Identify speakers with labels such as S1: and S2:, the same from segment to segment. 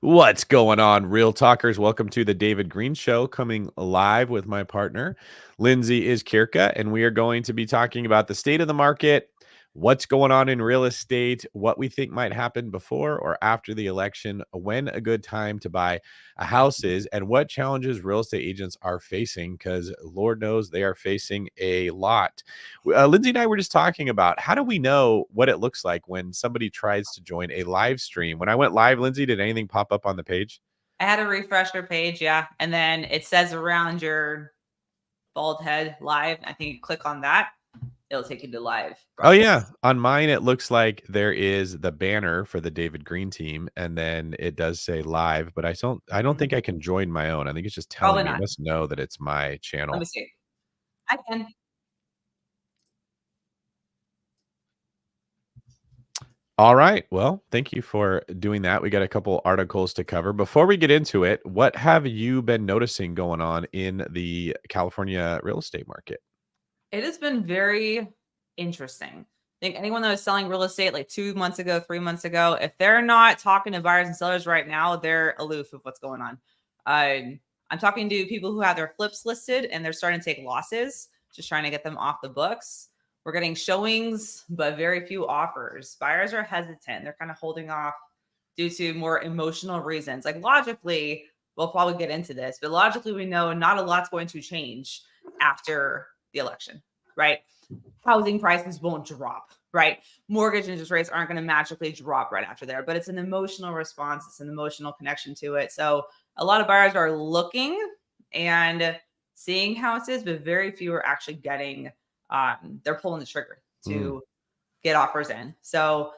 S1: What's going on, Real Talkers? Welcome to the David Greene Show, coming live with my partner, Lindsey is Kirka, and we are going to be talking about the state of the market, what's going on in real estate, what we think might happen before or after the election, when a good time to buy a house is, and what challenges real estate agents are facing, because Lord knows they are facing a lot. Lindsey and I were just talking about how do we know what it looks like when somebody tries to join a live stream. When I went live, Lindsey, did anything pop up on the page?
S2: I had a refresher page, yeah. And then it says around your bald head live. I think you click on that, it'll take you to live
S1: Oh yeah,
S2: broadcast.
S1: on mine it looks like there is the banner for the David Greene team, and then it does say live, but I don't think I can join my own. I think it's just telling
S2: Probably
S1: me. It
S2: not.
S1: must know that it's my
S2: Let
S1: channel.
S2: me see. I can.
S1: All right. Well, thank you for doing that. We got a couple articles to cover. Before we get into it, what have you been noticing going on in the California real estate market?
S2: It has been very interesting. I think anyone that was selling real estate like 2 months ago, 3 months ago, if they're not talking to buyers and sellers right now, they're aloof of what's going on. I'm talking to people who have their flips listed and they're starting to take losses, just trying to get them off the books. We're getting showings, but very few offers. Buyers are hesitant. They're kind of holding off due to more emotional reasons. Like logically, we'll probably get into this, but logically, we know not a lot's going to change after the election, right? Housing prices won't drop, right? Mortgage interest rates aren't going to magically drop right after there, but it's an emotional response. It's an emotional connection to it. So a lot of buyers are looking and seeing houses, but very few are actually getting, they're pulling the trigger to get offers in. So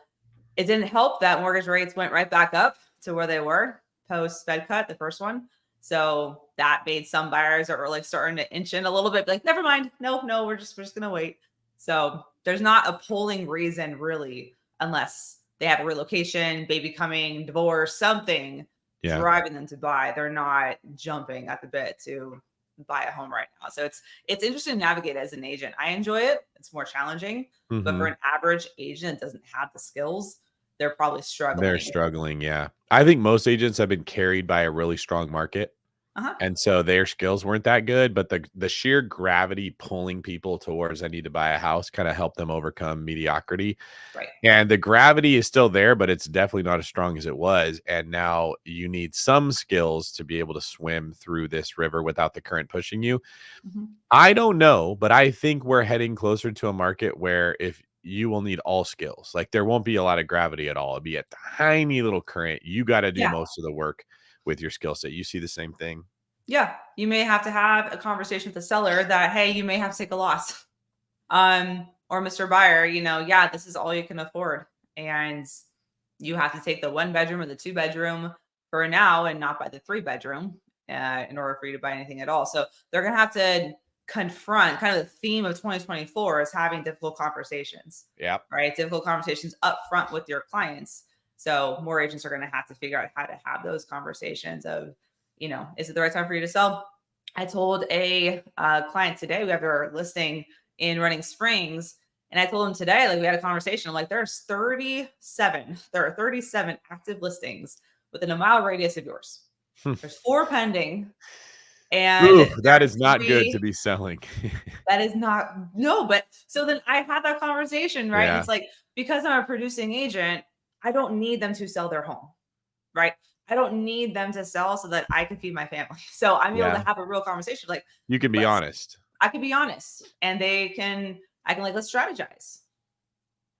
S2: it didn't help that mortgage rates went right back up to where they were post Fed cut, the first one. So that made some buyers that were like starting to inch in a little bit, like, never mind. No, we're just gonna wait. So there's not a polling reason really, unless they have a relocation, baby coming, divorce, something
S1: Yeah.
S2: driving them to buy. They're not jumping at the bit to buy a home right now. So it's interesting to navigate as an agent. I enjoy it. It's more challenging, but for
S1: Mhm.
S2: an average agent that doesn't have the skills, they're probably
S1: They're
S2: struggling.
S1: struggling, yeah. I think most agents have been carried by a really strong market.
S2: Uh-huh.
S1: And so their skills weren't that good, but the sheer gravity pulling people towards I need to buy a house kind of helped them overcome mediocrity.
S2: Right.
S1: And the gravity is still there, but it's definitely not as strong as it was. And now you need some skills to be able to swim through this river without the current pushing you.
S2: Mm-hmm.
S1: I don't know, but I think we're heading closer to a market where if you will need all skills, like there won't be a lot of gravity at all. It'll be a tiny little current. You got to do
S2: Yeah.
S1: most of the work with your skill set. You see the same thing?
S2: Yeah. You may have to have a conversation with the seller that, hey, you may have to take a loss. Or Mr. Buyer, yeah, this is all you can afford. And you have to take the 1 bedroom or the 2 bedroom for now and not buy the 3 bedroom in order for you to buy anything at all. So they're going to have to confront kind of the theme of 2024 is having difficult conversations,
S1: Yeah.
S2: right? Difficult conversations up front with your clients. So more agents are going to have to figure out how to have those conversations of, is it the right time for you to sell? I told a client today, we have our listing in Running Springs. And I told him today, like we had a conversation. I'm like, there are 37 active listings within a mile radius of yours. There's 4 pending. And
S1: Ooh,
S2: there
S1: that
S2: are
S1: is not good to
S2: 3
S1: be selling.
S2: that is not, no, but so then I had that conversation, right? And
S1: Yeah.
S2: it's like, because I'm a producing agent, I don't need them to sell their home, right? I don't need them to sell so that I can feed my family. So I'm able to
S1: Yeah.
S2: have a real conversation. Like,
S1: You can be honest.
S2: I can be honest and I can like, let's strategize.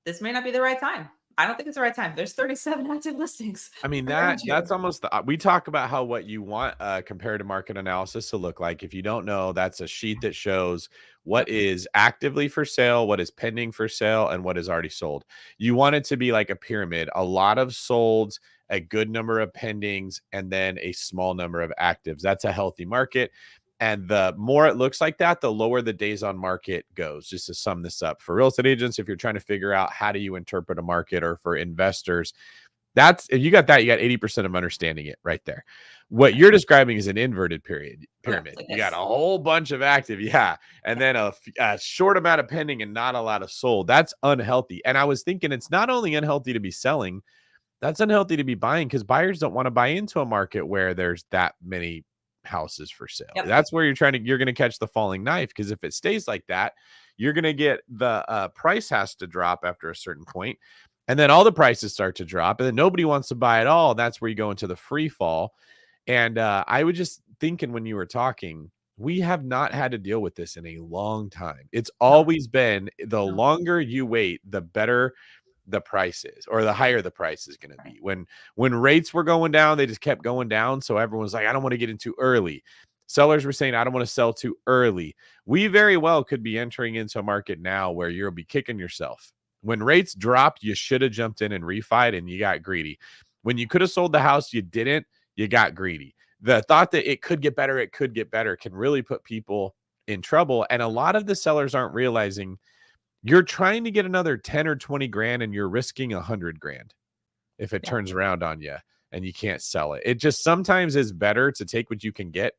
S2: This may not be the right time. I don't think it's the right time. There's 37 active listings
S1: I mean,
S2: around
S1: that's
S2: you.
S1: almost the we talk about how what you want comparative market analysis to look like. If you don't know, that's a sheet that shows what
S2: Yep.
S1: is actively for sale, what is pending for sale, and what is already sold. You want it to be like a pyramid, a lot of solds, a good number of pendings, and then a small number of actives. That's a healthy market. And the more it looks like that, the lower the days on market goes. Just to sum this up for real estate agents, if you're trying to figure out how do you interpret a market, or for investors, that's if you got that, you got 80% of understanding it right there. What
S2: Right.
S1: you're describing is an inverted
S2: Okay. It's
S1: pyramid.
S2: like
S1: You got a
S2: this.
S1: whole bunch of active, yeah, and then a short amount of pending and not a lot of sold. That's unhealthy. And I was thinking it's not only unhealthy to be selling, That's unhealthy to be buying, because buyers don't want to buy into a market where there's that many houses for sale.
S2: Yep.
S1: That's where you're going to catch the falling knife, because if it stays like that, you're going to get the price has to drop after a certain point, and then all the prices start to drop, and then nobody wants to buy at all. That's where you go into the free fall. And I was just thinking when you were talking, we have not had to deal with this in a long time. It's always been the longer you wait, the better the price is, or the higher the price is going to be. When rates were going down, they just kept going down. So everyone's like, I don't want to get in too early. Sellers were saying, I don't want to sell too early. We very well could be entering into a market now where you'll be kicking yourself. When rates dropped, you should have jumped in and refied, and you got greedy. When you could have sold the house, you didn't, you got greedy. The thought that it could get better can really put people in trouble. And a lot of the sellers aren't realizing you're trying to get another 10 or 20 grand, and you're risking 100 grand if it turns around on you and you can't sell it. It just sometimes is better to take what you can get.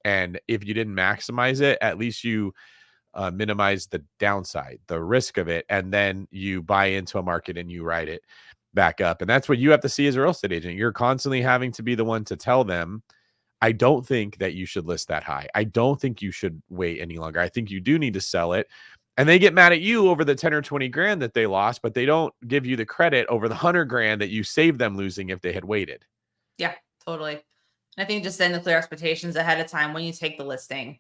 S1: And if you didn't maximize it, at least you minimize the downside, the risk of it. And then you buy into a market and you ride it back up. And that's what you have to see as a real estate agent. You're constantly having to be the one to tell them, I don't think that you should list that high. I don't think you should wait any longer. I think you do need to sell it. And they get mad at you over the 10 or 20 grand that they lost, but they don't give you the credit over the 100 grand that you saved them losing if they had waited.
S2: Yeah, totally. I think just setting the clear expectations ahead of time when you take the listing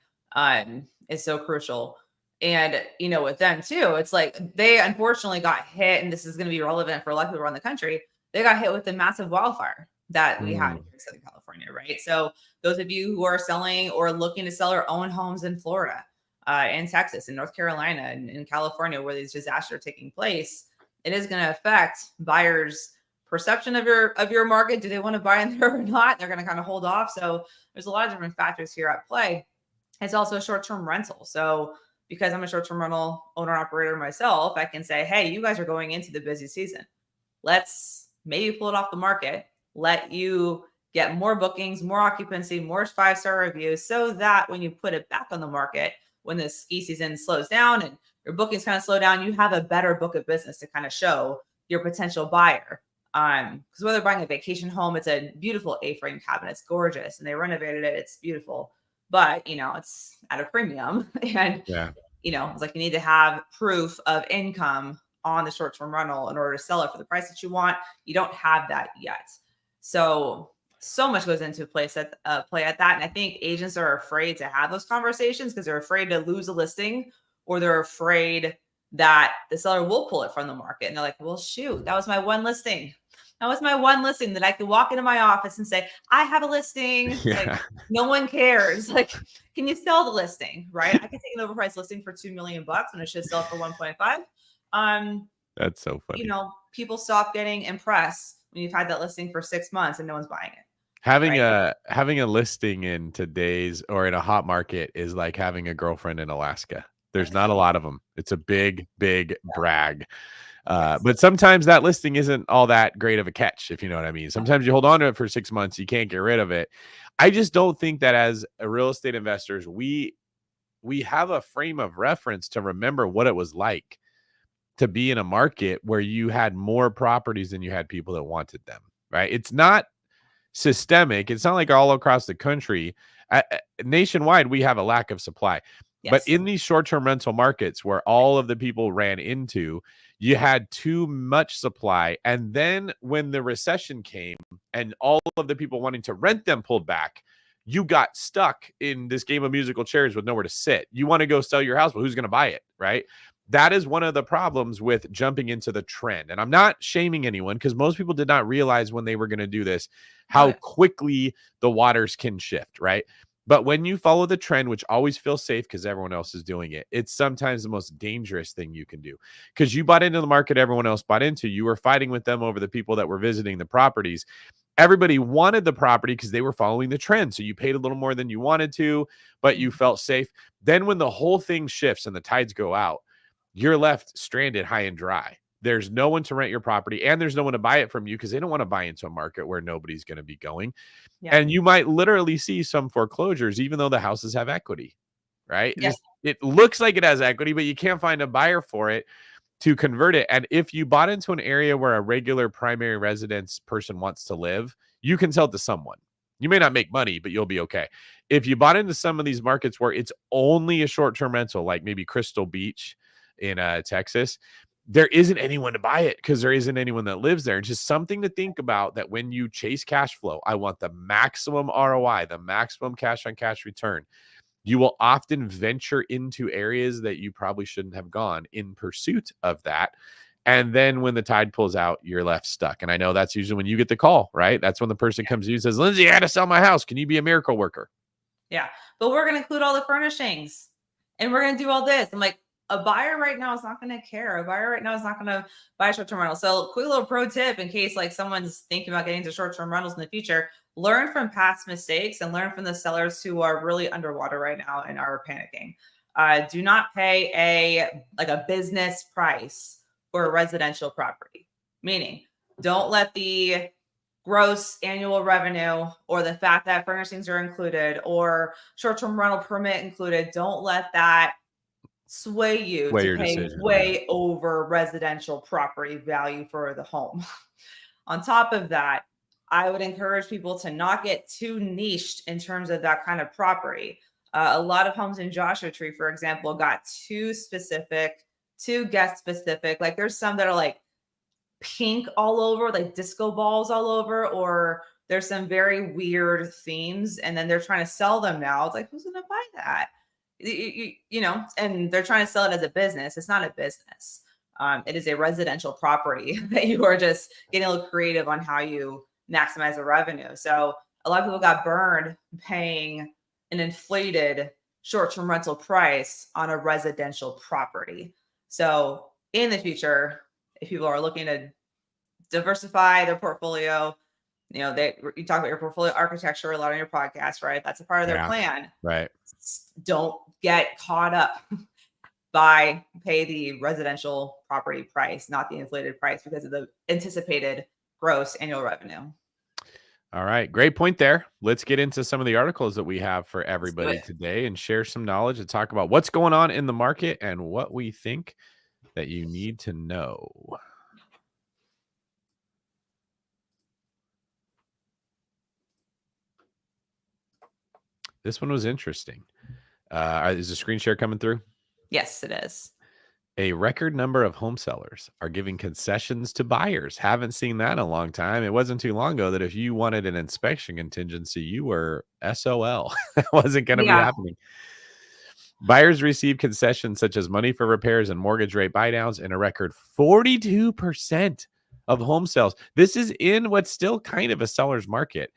S2: is so crucial. And, with them too, it's like they unfortunately got hit, and this is going to be relevant for a lot of people around the country. They got hit with the massive wildfire that we had in Southern California, right? So those of you who are selling or looking to sell or own homes in Florida, in Texas, in North Carolina, and in California, where these disasters are taking place, it is going to affect buyers' perception of your market. Do they want to buy in there or not? They're going to kind of hold off. So there's a lot of different factors here at play. It's also a short-term rental. So because I'm a short-term rental owner operator myself, I can say, hey, you guys are going into the busy season. Let's maybe pull it off the market, let you get more bookings, more occupancy, more 5-star reviews, so that when you put it back on the market, when the ski season slows down and your bookings kind of slow down, you have a better book of business to kind of show your potential buyer. Because whether buying a vacation home, it's a beautiful A-frame cabinet, it's gorgeous, and they renovated it, it's beautiful, but it's at a premium. And it's like you need to have proof of income on the short-term rental in order to sell it for the price that you want. You don't have that yet. So much goes into play at that. And I think agents are afraid to have those conversations because they're afraid to lose a listing, or they're afraid that the seller will pull it from the market. And they're like, well, shoot, that was my one listing. That was my one listing that I could walk into my office and say, I have a listing. Like, no one cares. Like, can you sell the listing? Right? I can take an overpriced listing for $2 million when it should sell for 1.5.
S1: That's so funny.
S2: People stop getting impressed when you've had that listing for 6 months and no one's buying it.
S1: Having a listing in today's or in a hot market is like having a girlfriend in Alaska. There's not a lot of them. It's a big brag. But sometimes that listing isn't all that great of a catch, if you know what I mean. Sometimes you hold on to it for 6 months, you can't get rid of it. I just don't think that as a real estate investors, we have a frame of reference to remember what it was like to be in a market where you had more properties than you had people that wanted them, right? It's not systemic. It's not like all across the country. Nationwide, we have a lack of supply. Yes. But in these short-term rental markets where all of the people ran into, you had too much supply. And then when the recession came and all of the people wanting to rent them pulled back, you got stuck in this game of musical chairs with nowhere to sit. You want to go sell your house, but who's going to buy it, right? That is one of the problems with jumping into the trend. And I'm not shaming anyone, because most people did not realize when they were going to do this, how quickly the waters can shift, right? But when you follow the trend, which always feels safe because everyone else is doing it, it's sometimes the most dangerous thing you can do, because you bought into the market everyone else bought into. You were fighting with them over the people that were visiting the properties. Everybody wanted the property because they were following the trend. So you paid a little more than you wanted to, but you felt safe. Then when the whole thing shifts and the tides go out, you're left stranded high and dry. There's no one to rent your property, and there's no one to buy it from you because they don't want to buy into a market where nobody's going to be going. Yeah. And you might literally see some foreclosures, even though the houses have equity, right? Yes. It looks like it has equity, but you can't find a buyer for it to convert it. And if you bought into an area where a regular primary residence person wants to live, you can sell it to someone. You may not make money, but you'll be okay. If you bought into some of these markets where it's only a short-term rental, like maybe Crystal Beach in Texas, there isn't anyone to buy it because there isn't anyone that lives there. It's just something to think about, that when you chase cash flow, I want the maximum ROI, the maximum cash on cash return. You will often venture into areas that you probably shouldn't have gone in pursuit of that. And then when the tide pulls out, you're left stuck. And I know that's usually when you get the call, right? That's when the person comes to you and says, Lindsey, I had to sell my house. Can you be a miracle worker?
S2: Yeah. But we're going to include all the furnishings and we're going to do all this. I'm like, a buyer right now is not going to care. A buyer right now is not going to buy a short-term rental. So quick little pro tip in case like someone's thinking about getting into short-term rentals in the future, learn from past mistakes and learn from the sellers who are really underwater right now and are panicking. Do not pay a business price for a residential property. Meaning, don't let the gross annual revenue or the fact that furnishings are included or short-term rental permit included, don't let that sway you to pay
S1: decision,
S2: way over residential property value for the home. On top of that, I would encourage people to not get too niched in terms of that kind of property. A lot of homes in Joshua Tree, for example, got too specific, too guest specific. Like there's some that are like pink all over, like disco balls all over, or there's some very weird themes, and then they're trying to sell them now. It's like, who's going to buy that? You know, and they're trying to sell it as a business. It's not a business. It is a residential property that you are just getting a little creative on how you maximize the revenue. So a lot of people got burned paying an inflated short-term rental price on a residential property. So in the future, if people are looking to diversify their portfolio, you know, you talk about your portfolio architecture a lot on your podcast, right? That's a part of their plan.
S1: Right.
S2: Don't get caught up by pay the residential property price, not the inflated price, because of the anticipated gross annual revenue.
S1: All right. Great point there. Let's get into some of the articles that we have for everybody today and share some knowledge and talk about what's going on in the market and what we think that you need to know. This one was interesting. Is the screen share coming through?
S2: Yes, it is.
S1: A record number of home sellers are giving concessions to buyers. Haven't seen that in a long time. It wasn't too long ago that if you wanted an inspection contingency, you were SOL. That wasn't going to be happening. Buyers received concessions such as money for repairs and mortgage rate buydowns in a record 42% of home sales. This is in what's still kind of a seller's market,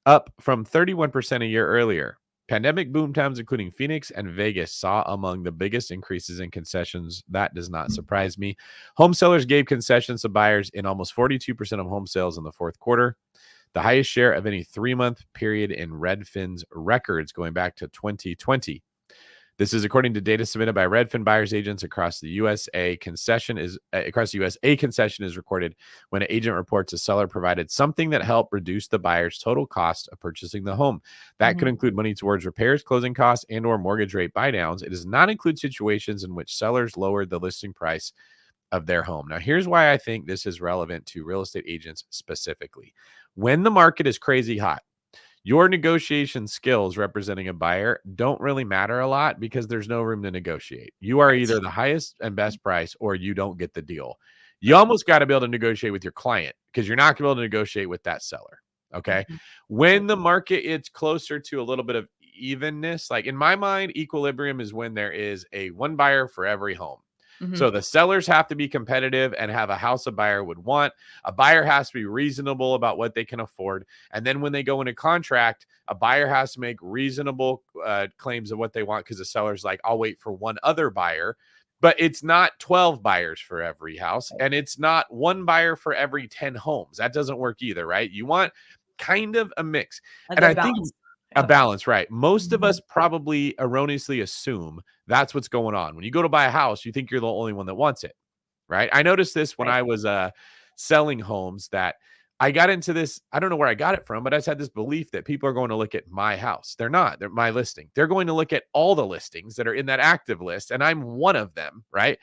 S1: up from 31% a year earlier. Pandemic boom towns, including Phoenix and Vegas, saw among the biggest increases in concessions. That does not surprise me. Home sellers gave concessions to buyers in almost 42% of home sales in the fourth quarter, the highest share of any 3-month period in Redfin's records going back to 2020. This is according to data submitted by Redfin buyers agents across the U.S. A concession is recorded when an agent reports a seller provided something that helped reduce the buyer's total cost of purchasing the home. That could include money towards repairs, closing costs, and/or mortgage rate buydowns. It does not include situations in which sellers lowered the listing price of their home. Now, here's why I think this is relevant to real estate agents specifically. When the market is crazy hot, your negotiation skills representing a buyer don't really matter a lot because there's no room to negotiate. You are either the highest and best price or you don't get the deal. You almost got to be able to negotiate with your client because you're not going to be able to negotiate with that seller. Okay. When the market is closer to a little bit of evenness, like in my mind, equilibrium is when there is a one buyer for every home. So the sellers have to be competitive and have a house a buyer would want. A buyer has to be reasonable about what they can afford. And then when they go into contract, a buyer has to make reasonable claims of what they want because the seller's like, I'll wait for one other buyer. But it's not 12 buyers for every house. And it's not one buyer for every 10 homes. That doesn't work either, right? You want kind of a mix. And I think a balance, right? Most of us probably erroneously assume that's what's going on. When you go to buy a house, you think you're the only one that wants it, right? I noticed this when I was selling homes that I got into this. I don't know where I got it from, but I just had this belief that people are going to look at my house. They're not. They're my listing. They're going to look at all the listings that are in that active list, and I'm one of them, right?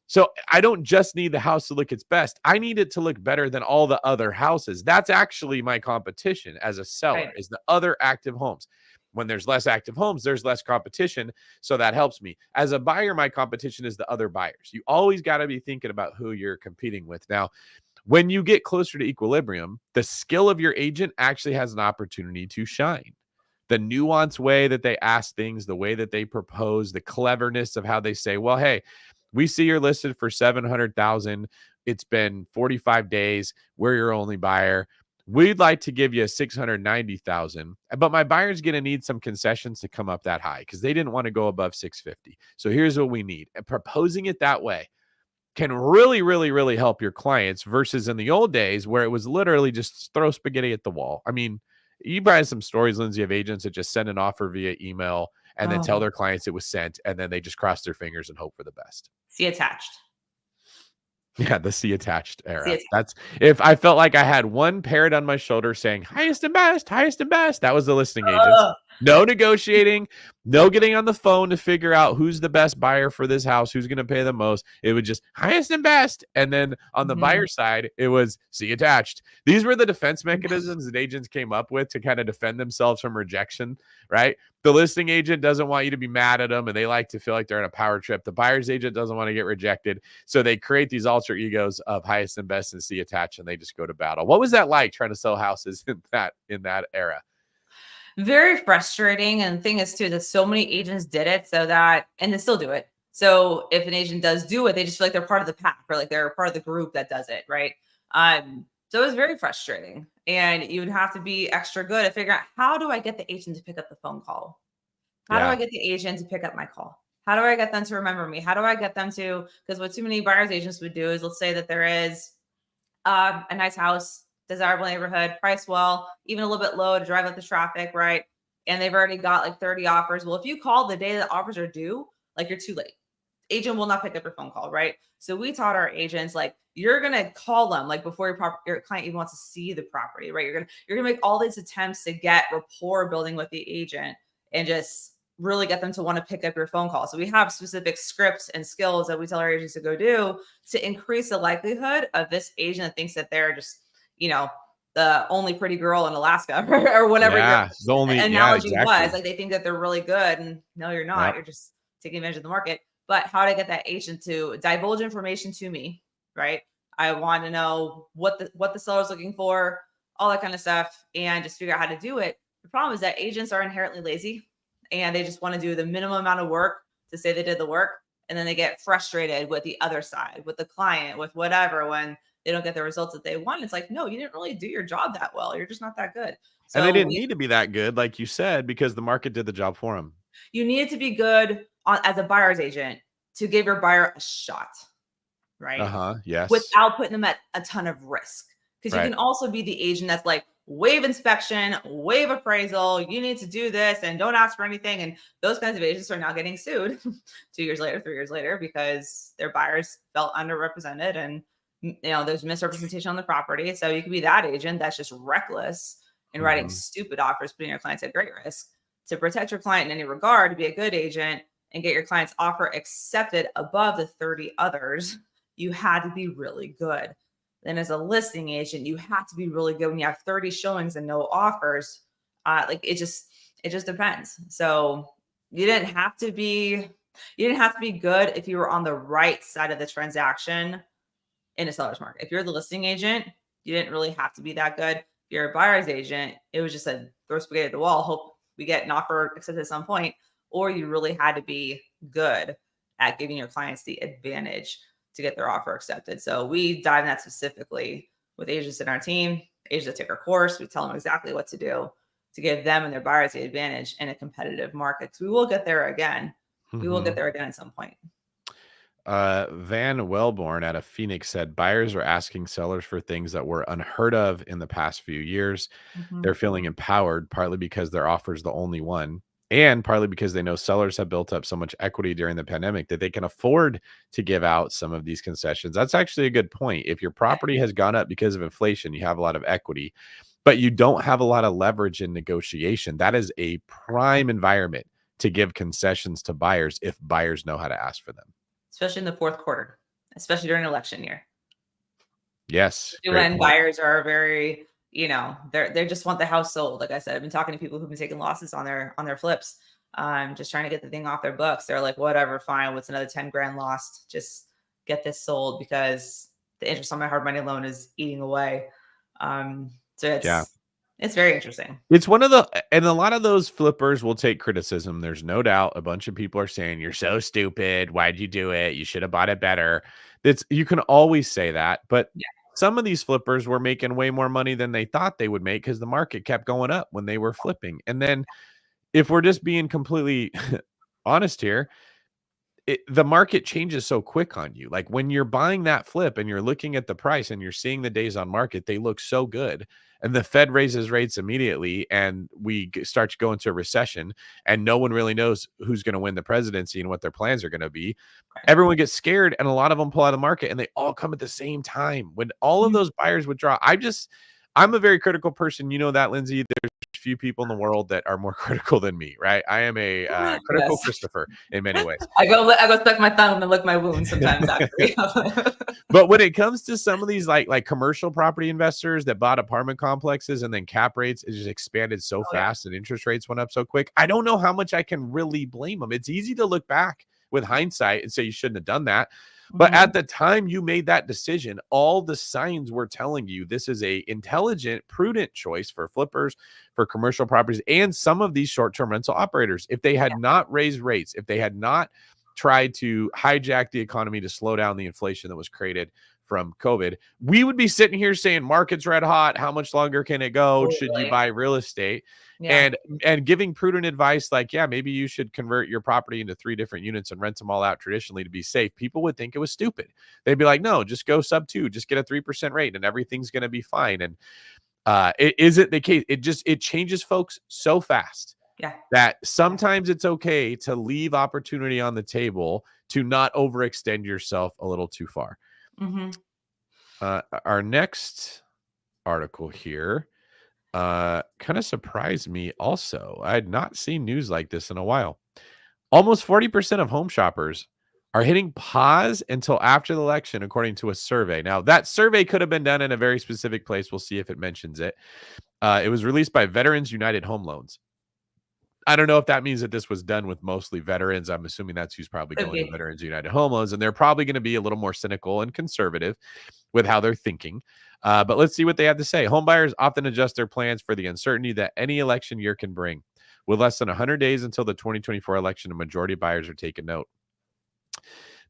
S1: So I don't just need the house to look its best. I need it to look better than all the other houses. That's actually my competition as a seller,
S2: Right.
S1: is the other active homes. When there's less active homes, there's less competition. So that helps me. As a buyer, my competition is the other buyers. You always got to be thinking about who you're competing with. Now, when you get closer to equilibrium, the skill of your agent actually has an opportunity to shine. The nuanced way that they ask things, the way that they propose, the cleverness of how they say, well, hey, we see you're listed for 700,000. It's been 45 days. We're your only buyer. We'd like to give you 690,000, but my buyer's going to need some concessions to come up that high because they didn't want to go above 650. So here's what we need. And proposing it that way can really, really, really help your clients versus in the old days where it was literally just throw spaghetti at the wall. I mean, you probably have some stories, Lindsay, of agents that just send an offer via email and then tell
S2: Oh,
S1: their clients it was sent, and then they just cross their fingers and hope for the best.
S2: see attached.
S1: Yeah, the see attached
S2: See
S1: era.
S2: attached.
S1: That's if I felt like I had one parrot on my shoulder saying highest and best, highest and best. That was the listing agents.
S2: Ugh.
S1: No negotiating, no getting on the phone to figure out who's the best buyer for this house, who's going to pay the most. It would just highest and best. And then on the buyer side, it was see attached. These were the defense mechanisms that agents came up with to kind of defend themselves from rejection, right? The listing agent doesn't want you to be mad at them and they like to feel like they're in a power trip. The buyer's agent doesn't want to get rejected. So they create these alter egos of highest and best and see attached, and they just go to battle. What was that like trying to sell houses in that era?
S2: Very frustrating. And the thing is, too, that so many agents did it and they still do it. So if an agent does do it, they just feel like they're part of the pack or like they're part of the group that does it. Right. So it was very frustrating. And you would have to be extra good at figuring out how do I get the agent to pick up the phone call? How do I get the agent to pick up my call? How do I get them to remember me? How do I get them to, because what too many buyers agents would do is let's say that there is a nice house, desirable neighborhood, price well, even a little bit low to drive up the traffic, right? And they've already got like 30 offers. Well, if you call the day that offers are due, like you're too late. Agent will not pick up your phone call, right? So we taught our agents like you're gonna call them like before your client even wants to see the property, right? You're gonna make all these attempts to get rapport building with the agent and just really get them to want to pick up your phone call. So we have specific scripts and skills that we tell our agents to go do to increase the likelihood of this agent that thinks that they're just, the only pretty girl in Alaska or whatever your analogy was. Like they think that they're really good. And no, you're not. You're just taking advantage of the market. But how to get that agent to divulge information to me, right? I want to know what the seller's looking for, all that kind of stuff, and just figure out how to do it. The problem is that agents are inherently lazy and they just want to do the minimum amount of work to say they did the work. And then they get frustrated with the other side, with the client, with whatever, when they don't get the results that they want. It's like, no, you didn't really do your job that well. You're just not that good. So
S1: And they didn't need to be that good, like you said, because the market did the job for them.
S2: You needed to be good as a buyer's agent to give your buyer a shot, right?
S1: Yes.
S2: Without putting them at a ton of risk. Because you can also be the agent that's like, waive inspection, waive appraisal. You need to do this and don't ask for anything. And those kinds of agents are now getting sued 2 years later, 3 years later, because their buyers felt underrepresented and there's misrepresentation on the property. So you could be that agent that's just reckless and writing stupid offers, putting your clients at great risk. To protect your client in any regard, to be a good agent and get your client's offer accepted above the 30 others, you had to be really good. Then as a listing agent, you have to be really good when you have 30 showings and no offers. It just depends. So you didn't have to be good if you were on the right side of the transaction in a seller's market. If you're the listing agent, you didn't really have to be that good. If you're a buyer's agent, it was just a throw spaghetti at the wall, hope we get an offer accepted at some point, or you really had to be good at giving your clients the advantage to get their offer accepted. So we dive in that specifically with agents in our team, agents that take our course. We tell them exactly what to do to give them and their buyers the advantage in a competitive market. Because we will get there again. We will get there again at some point.
S1: Van Wellborn out of Phoenix said buyers are asking sellers for things that were unheard of in the past few years. They're feeling empowered, partly because their offer is the only one, and partly because they know sellers have built up so much equity during the pandemic that they can afford to give out some of these concessions. That's actually a good point. If your property has gone up because of inflation, you have a lot of equity, but you don't have a lot of leverage in negotiation. That is a prime environment to give concessions to buyers if buyers know how to ask for them.
S2: Especially in the fourth quarter. especially during election year.
S1: Yes. Great
S2: When
S1: point.
S2: buyers are very, they just want the house sold. Like I said, I've been talking to people who've been taking losses on their flips, just trying to get the thing off their books. They're like, whatever, fine. What's another 10 grand lost? Just get this sold because the interest on my hard money loan is eating away. So
S1: Yeah.
S2: it's very interesting.
S1: It's and a lot of those flippers will take criticism. There's no doubt. A bunch of people are saying, you're so stupid. Why'd you do it? You should have bought it better. You can always say that. But
S2: Yeah.
S1: some of these flippers were making way more money than they thought they would make because the market kept going up when they were flipping. And then if we're just being completely honest here, the market changes so quick on you. Like when you're buying that flip and you're looking at the price and you're seeing the days on market, they look so good. And the Fed raises rates immediately and we start to go into a recession and no one really knows who's going to win the presidency and what their plans are going to be. Everyone gets scared and a lot of them pull out of the market and they all come at the same time. When all of those buyers withdraw, I'm a very critical person. You know that, Lindsey. There's few people in the world that are more critical than me, right? I am a critical
S2: Yes.
S1: Christopher in many ways.
S2: I go stuck my thumb and lick my wounds sometimes. Actually.
S1: But when it comes to some of these like commercial property investors that bought apartment complexes and then cap rates it just expanded so fast and interest rates went up so quick, I don't know how much I can really blame them. It's easy to look back with hindsight and say you shouldn't have done that. But at the time you made that decision, all the signs were telling you this is a intelligent, prudent choice for flippers, for commercial properties, and some of these short-term rental operators. If they had not raised rates, if they had not tried to hijack the economy to slow down the inflation that was created from COVID, we would be sitting here saying market's red hot. How much longer can it go? Should you buy real estate?
S2: Yeah.
S1: And giving prudent advice like, yeah, maybe you should convert your property into 3 different units and rent them all out traditionally to be safe. People would think it was stupid. They'd be like, no, just go sub 2, just get a 3% rate and everything's going to be fine. And it isn't the case. It changes folks so fast.
S2: Yeah.
S1: That sometimes it's okay to leave opportunity on the table to not overextend yourself a little too far. Our next article here kind of surprised me also. I had not seen news like this in a while. Almost 40% of home shoppers are hitting pause until after the election, according to a survey. Now, that survey could have been done in a very specific place. We'll see if it mentions it. It was released by Veterans United Home Loans. I don't know if that means that this was done with mostly veterans. I'm assuming that's who's probably going to Veterans United Home Loans, and they're probably going to be a little more cynical and conservative with how they're thinking. But let's see what they have to say. Homebuyers often adjust their plans for the uncertainty that any election year can bring. With less than 100 days until the 2024 election, a majority of buyers are taking note.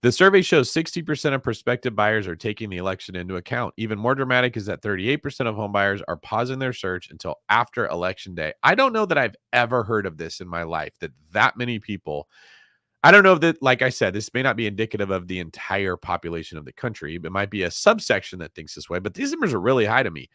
S1: The survey shows 60% of prospective buyers are taking the election into account. Even more dramatic is that 38% of home buyers are pausing their search until after election day. I don't know that I've ever heard of this in my life, that many people. I don't know if that, like I said, this may not be indicative of the entire population of the country. It might be a subsection that thinks this way, but these numbers are really high to me.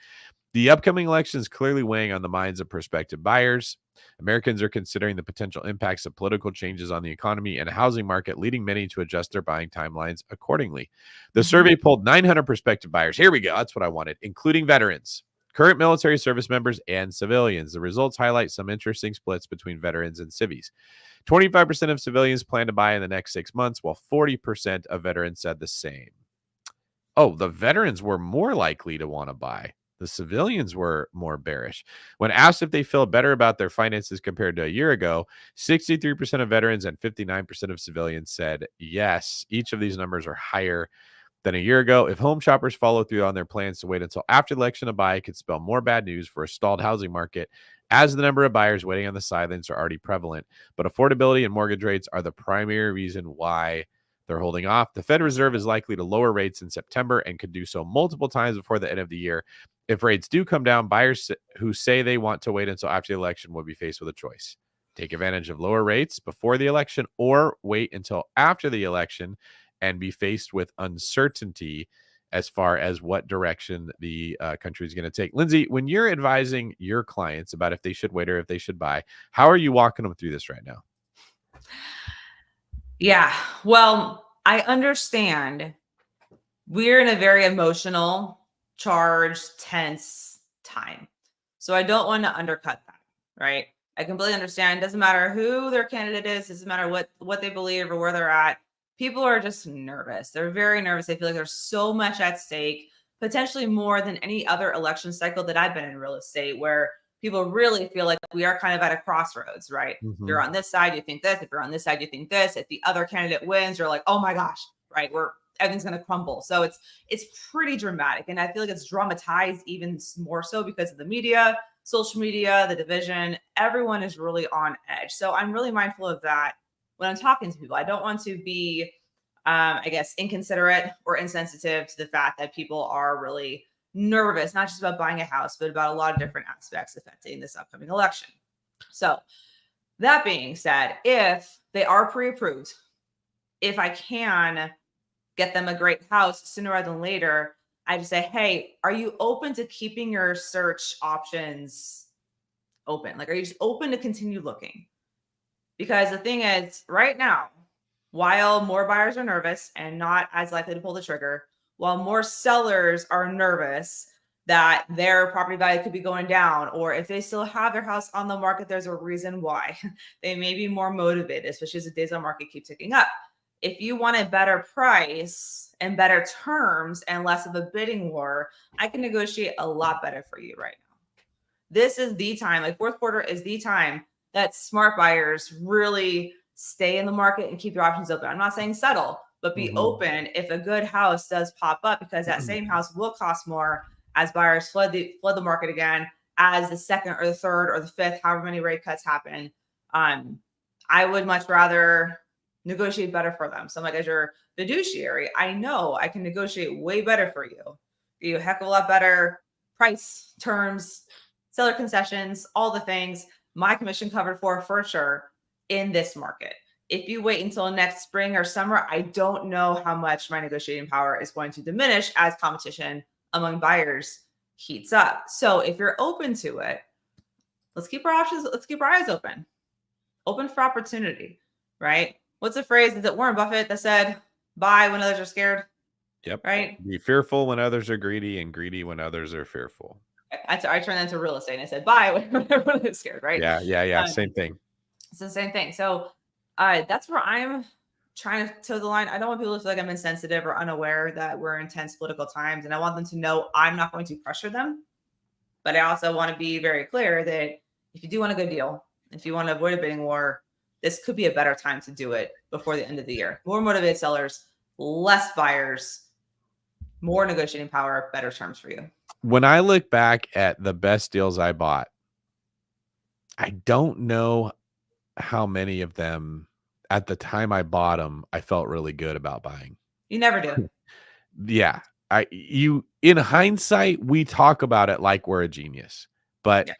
S1: The upcoming election is clearly weighing on the minds of prospective buyers. Americans are considering the potential impacts of political changes on the economy and housing market, leading many to adjust their buying timelines accordingly. The survey polled 900 prospective buyers. Here we go. That's what I wanted, including veterans, current military service members, and civilians. The results highlight some interesting splits between veterans and civvies. 25% of civilians plan to buy in the next 6 months, while 40% of veterans said the same. Oh, the veterans were more likely to want to buy. The civilians were more bearish. When asked if they feel better about their finances compared to a year ago, 63% of veterans and 59% of civilians said yes. Each of these numbers are higher than a year ago. If home shoppers follow through on their plans to wait until after the election to buy, it could spell more bad news for a stalled housing market, as the number of buyers waiting on the sidelines are already prevalent. But affordability and mortgage rates are the primary reason why they're holding off. The Fed Reserve is likely to lower rates in September and could do so multiple times before the end of the year. If rates do come down, buyers who say they want to wait until after the election will be faced with a choice. Take advantage of lower rates before the election or wait until after the election and be faced with uncertainty as far as what direction the country is going to take. Lindsey, when you're advising your clients about if they should wait or if they should buy, how are you walking them through this right now?
S2: Yeah, well, I understand we're in a very emotional, charged, tense time. So I don't want to undercut that, right? I completely understand. It doesn't matter who their candidate is. It doesn't matter what they believe or where they're at. people are just nervous. They're very nervous. They feel like there's so much at stake, potentially more than any other election cycle that I've been in real estate, where people really feel like we are kind of at a crossroads, right? If you're on this side, you think this. If you're on this side, you think this. If the other candidate wins, you're like, oh my gosh, right? Everything's going to crumble. So it's pretty dramatic. And I feel like it's dramatized even more so because of the media, social media, the division. Everyone is really on edge. So I'm really mindful of that when I'm talking to people. I don't want to be, I guess, inconsiderate or insensitive to the fact that people are really nervous, not just about buying a house, but about a lot of different aspects affecting this upcoming election. So that being said, if they are pre-approved, if I can get them a great house sooner rather than later, I just say, hey, are you open to keeping your search options open? Like, are you just open to continue looking? Because the thing is, right now, while more buyers are nervous and not as likely to pull the trigger, while more sellers are nervous that their property value could be going down, or if they still have their house on the market, there's a reason why. They may be more motivated, especially as the days on market keep ticking up. If you want a better price and better terms and less of a bidding war, I can negotiate a lot better for you right now. This is the time, like fourth quarter is the time that smart buyers really stay in the market and keep your options open. I'm not saying settle, but be open if a good house does pop up, because that same house will cost more as buyers flood the market again, as the second or the third or the fifth, however many rate cuts happen. I would much rather negotiate better for them. So I'm like, as your fiduciary, I know I can negotiate way better for you. You a heck of a lot better price, terms, seller concessions, all the things. My commission covered for sure in this market. If you wait until next spring or summer, I don't know how much my negotiating power is going to diminish as competition among buyers heats up. So if you're open to it, let's keep our options, let's keep our eyes open for opportunity, right? What's the phrase? Is it Warren Buffett that said, buy when others are scared?
S1: Yep.
S2: Right.
S1: Be fearful when others are greedy, and greedy when others are fearful.
S2: I turned that into real estate and I said, buy when everyone is scared, right?
S1: Yeah. Same thing.
S2: It's the same thing. So that's where I'm trying to toe the line. I don't want people to feel like I'm insensitive or unaware that we're in intense political times. And I want them to know I'm not going to pressure them. But I also want to be very clear that if you do want a good deal, if you want to avoid a bidding war, this could be a better time to do it before the end of the year. More motivated sellers, less buyers, more negotiating power, better terms for you.
S1: When I look back at the best deals I bought, I don't know how many of them at the time I bought them, I felt really good about buying.
S2: You never do.
S1: Yeah. In hindsight, we talk about it like we're a genius, but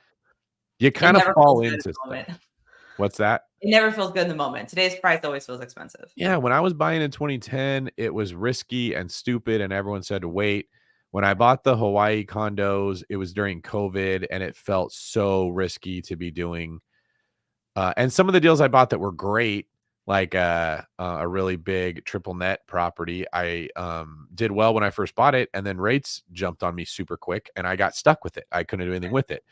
S1: you kind of fall into stuff. What's that?
S2: It never feels good in the moment. Today's price always feels expensive.
S1: Yeah. When I was buying in 2010, it was risky and stupid, and everyone said to wait. When I bought the Hawaii condos, it was during COVID, and it felt so risky to be doing. And some of the deals I bought that were great, like a really big triple net property, I did well when I first bought it, and then rates jumped on me super quick, and I got stuck with it. I couldn't do anything with it.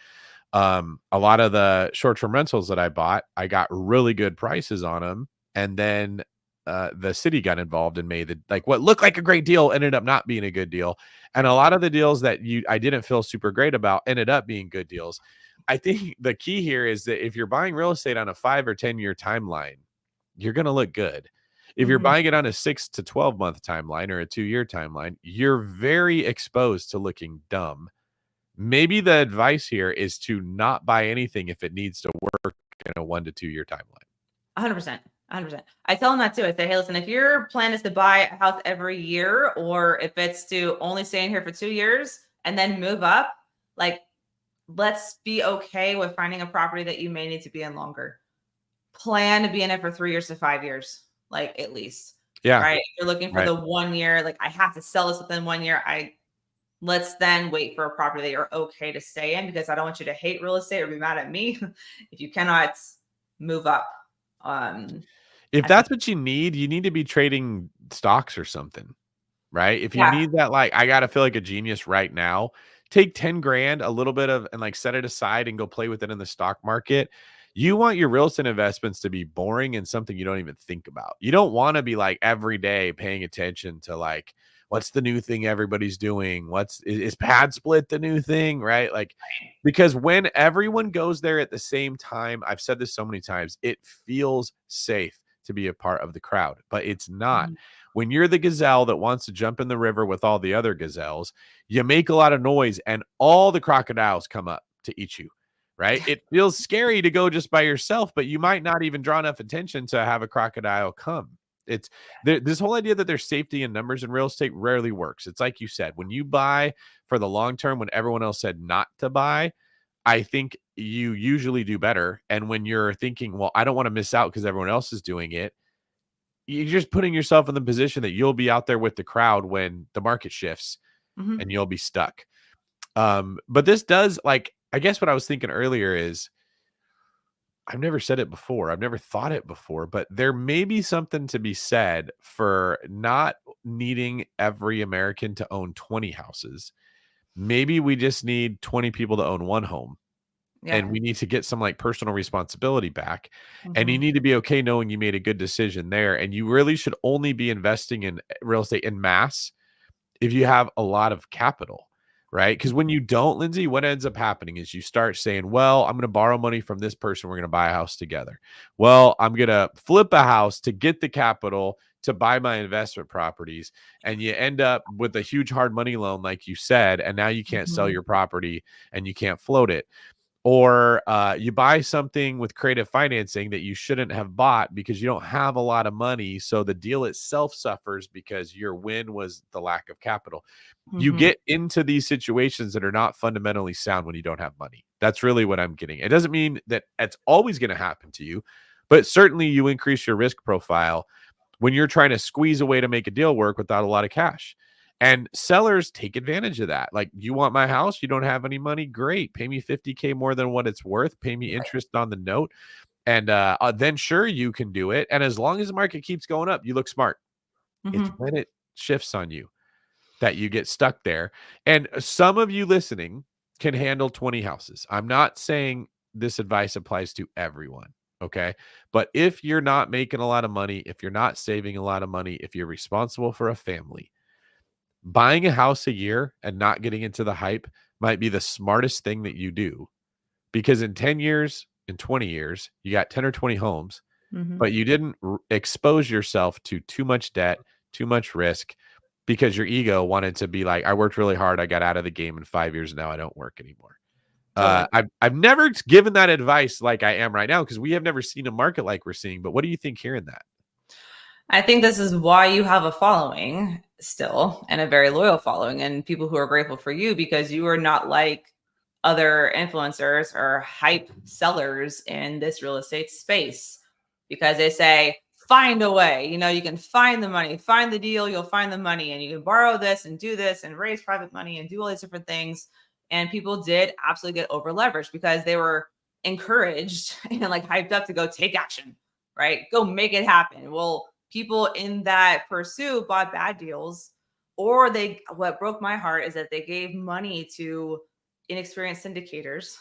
S1: A lot of the short-term rentals that I bought, I got really good prices on them, and then the city got involved and made what looked like a great deal ended up not being a good deal. And a lot of the deals that I didn't feel super great about ended up being good deals. I think the key here is that if you're buying real estate on a 5 or 10 year timeline, you're going to look good. If you're buying it on a 6 to 12 month timeline or a 2-year timeline, you're very exposed to looking dumb. Maybe the advice here is to not buy anything if it needs to work in a 1 to 2 year timeline.
S2: 100%. 100%. I tell them that too. I say, hey, listen, if your plan is to buy a house every year, or if it's to only stay in here for 2 years and then move up, like, let's be okay with finding a property that you may need to be in longer. Plan to be in it for 3 years to 5 years, like at least.
S1: Yeah.
S2: Right. If you're looking for the 1 year, like I have to sell this within 1 year. Let's then wait for a property that you're okay to stay in, because I don't want you to hate real estate or be mad at me if you cannot move up.
S1: If that's what you need to be trading stocks or something, right? If you need that, like, I got to feel like a genius right now, take 10 grand, a little bit of, and like set it aside and go play with it in the stock market. You want your real estate investments to be boring and something you don't even think about. You don't want to be like every day paying attention to like, what's the new thing everybody's doing? Is pad split the new thing? Right. Like, because when everyone goes there at the same time, I've said this so many times, it feels safe to be a part of the crowd, but it's not.
S2: Mhm.
S1: When you're the gazelle that wants to jump in the river with all the other gazelles, you make a lot of noise and all the crocodiles come up to eat you. Right? It feels scary to go just by yourself, but you might not even draw enough attention to have a crocodile come. It's this whole idea that there's safety in numbers in real estate rarely works. It's like you said, when you buy for the long term, when everyone else said not to buy, I think you usually do better. And when you're thinking, well, I don't want to miss out because everyone else is doing it, you're just putting yourself in the position that you'll be out there with the crowd when the market shifts
S2: Mhm.
S1: and you'll be stuck. But this does, like, I guess what I was thinking earlier is I've never said it before. I've never thought it before, but there may be something to be said for not needing every American to own 20 houses. Maybe we just need 20 people to own one home,
S2: Yeah.
S1: and we need to get some like personal responsibility back. And you
S2: Mhm.
S1: need to be okay knowing you made a good decision there. And you really should only be investing in real estate in mass if you have a lot of capital, right? Because when you don't, Lindsay, what ends up happening is you start saying, well, I'm going to borrow money from this person. We're going to buy a house together. Well, I'm going to flip a house to get the capital to buy my investment properties. And you end up with a huge hard money loan, like you said, and now you can't sell
S2: Mhm.
S1: your property and you can't float it. Or you buy something with creative financing that you shouldn't have bought because you don't have a lot of money. So the deal itself suffers because your win was the lack of capital. You
S2: Mhm.
S1: get into these situations that are not fundamentally sound when you don't have money. That's really what I'm getting. It doesn't mean that it's always going to happen to you, but certainly you increase your risk profile when you're trying to squeeze a way to make a deal work without a lot of cash. And sellers take advantage of that. Like, you want my house? You don't have any money? Great. Pay me 50K more than what it's worth. Pay me
S2: Right.
S1: interest on the note. And then sure, you can do it. And as long as the market keeps going up, you look smart. It's
S2: Mhm.
S1: when it shifts on you that you get stuck there. And some of you listening can handle 20 houses. I'm not saying this advice applies to everyone. Okay. But if you're not making a lot of money, if you're not saving a lot of money, if you're responsible for a family, buying a house a year and not getting into the hype might be the smartest thing that you do, because in 10 years, in 20 years, you got 10 or 20 homes,
S2: Mhm.
S1: but you didn't expose yourself to too much debt, too much risk, because your ego wanted to be like, I worked really hard. I got out of the game in 5 years. Now I don't work anymore.
S2: Totally.
S1: I've never given that advice like I am right now because we have never seen a market like we're seeing. But what do you think hearing that?
S2: I think this is why you have a following still, and a very loyal following, and people who are grateful for you, because you are not like other influencers or hype sellers in this real estate space, because they say, find a way, you can find the money, find the deal, you'll find the money, and you can borrow this and do this and raise private money and do all these different things. And people did absolutely get over leveraged because they were encouraged and like hyped up to go take action, right? Go make it happen. Well, people in that pursuit bought bad deals, or what broke my heart is that they gave money to inexperienced syndicators,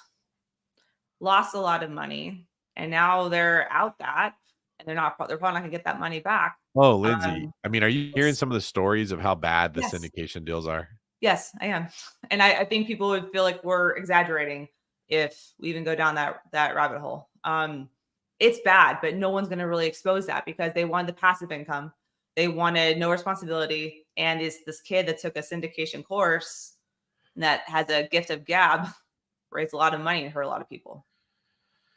S2: lost a lot of money, and now they're out that, and they're probably not gonna get that money back.
S1: Oh, Lindsay.
S2: Um,
S1: I mean, are you hearing
S2: it's
S1: some of the stories of how bad the
S2: yes,
S1: syndication deals are?
S2: yes, I am, and I think people would feel like we're exaggerating if we even go down that rabbit hole. It's bad, but no one's gonna really expose that because they wanted the passive income, they wanted no responsibility, and is this kid that took a syndication course that has a gift of gab raised a lot of money and hurt a lot of people.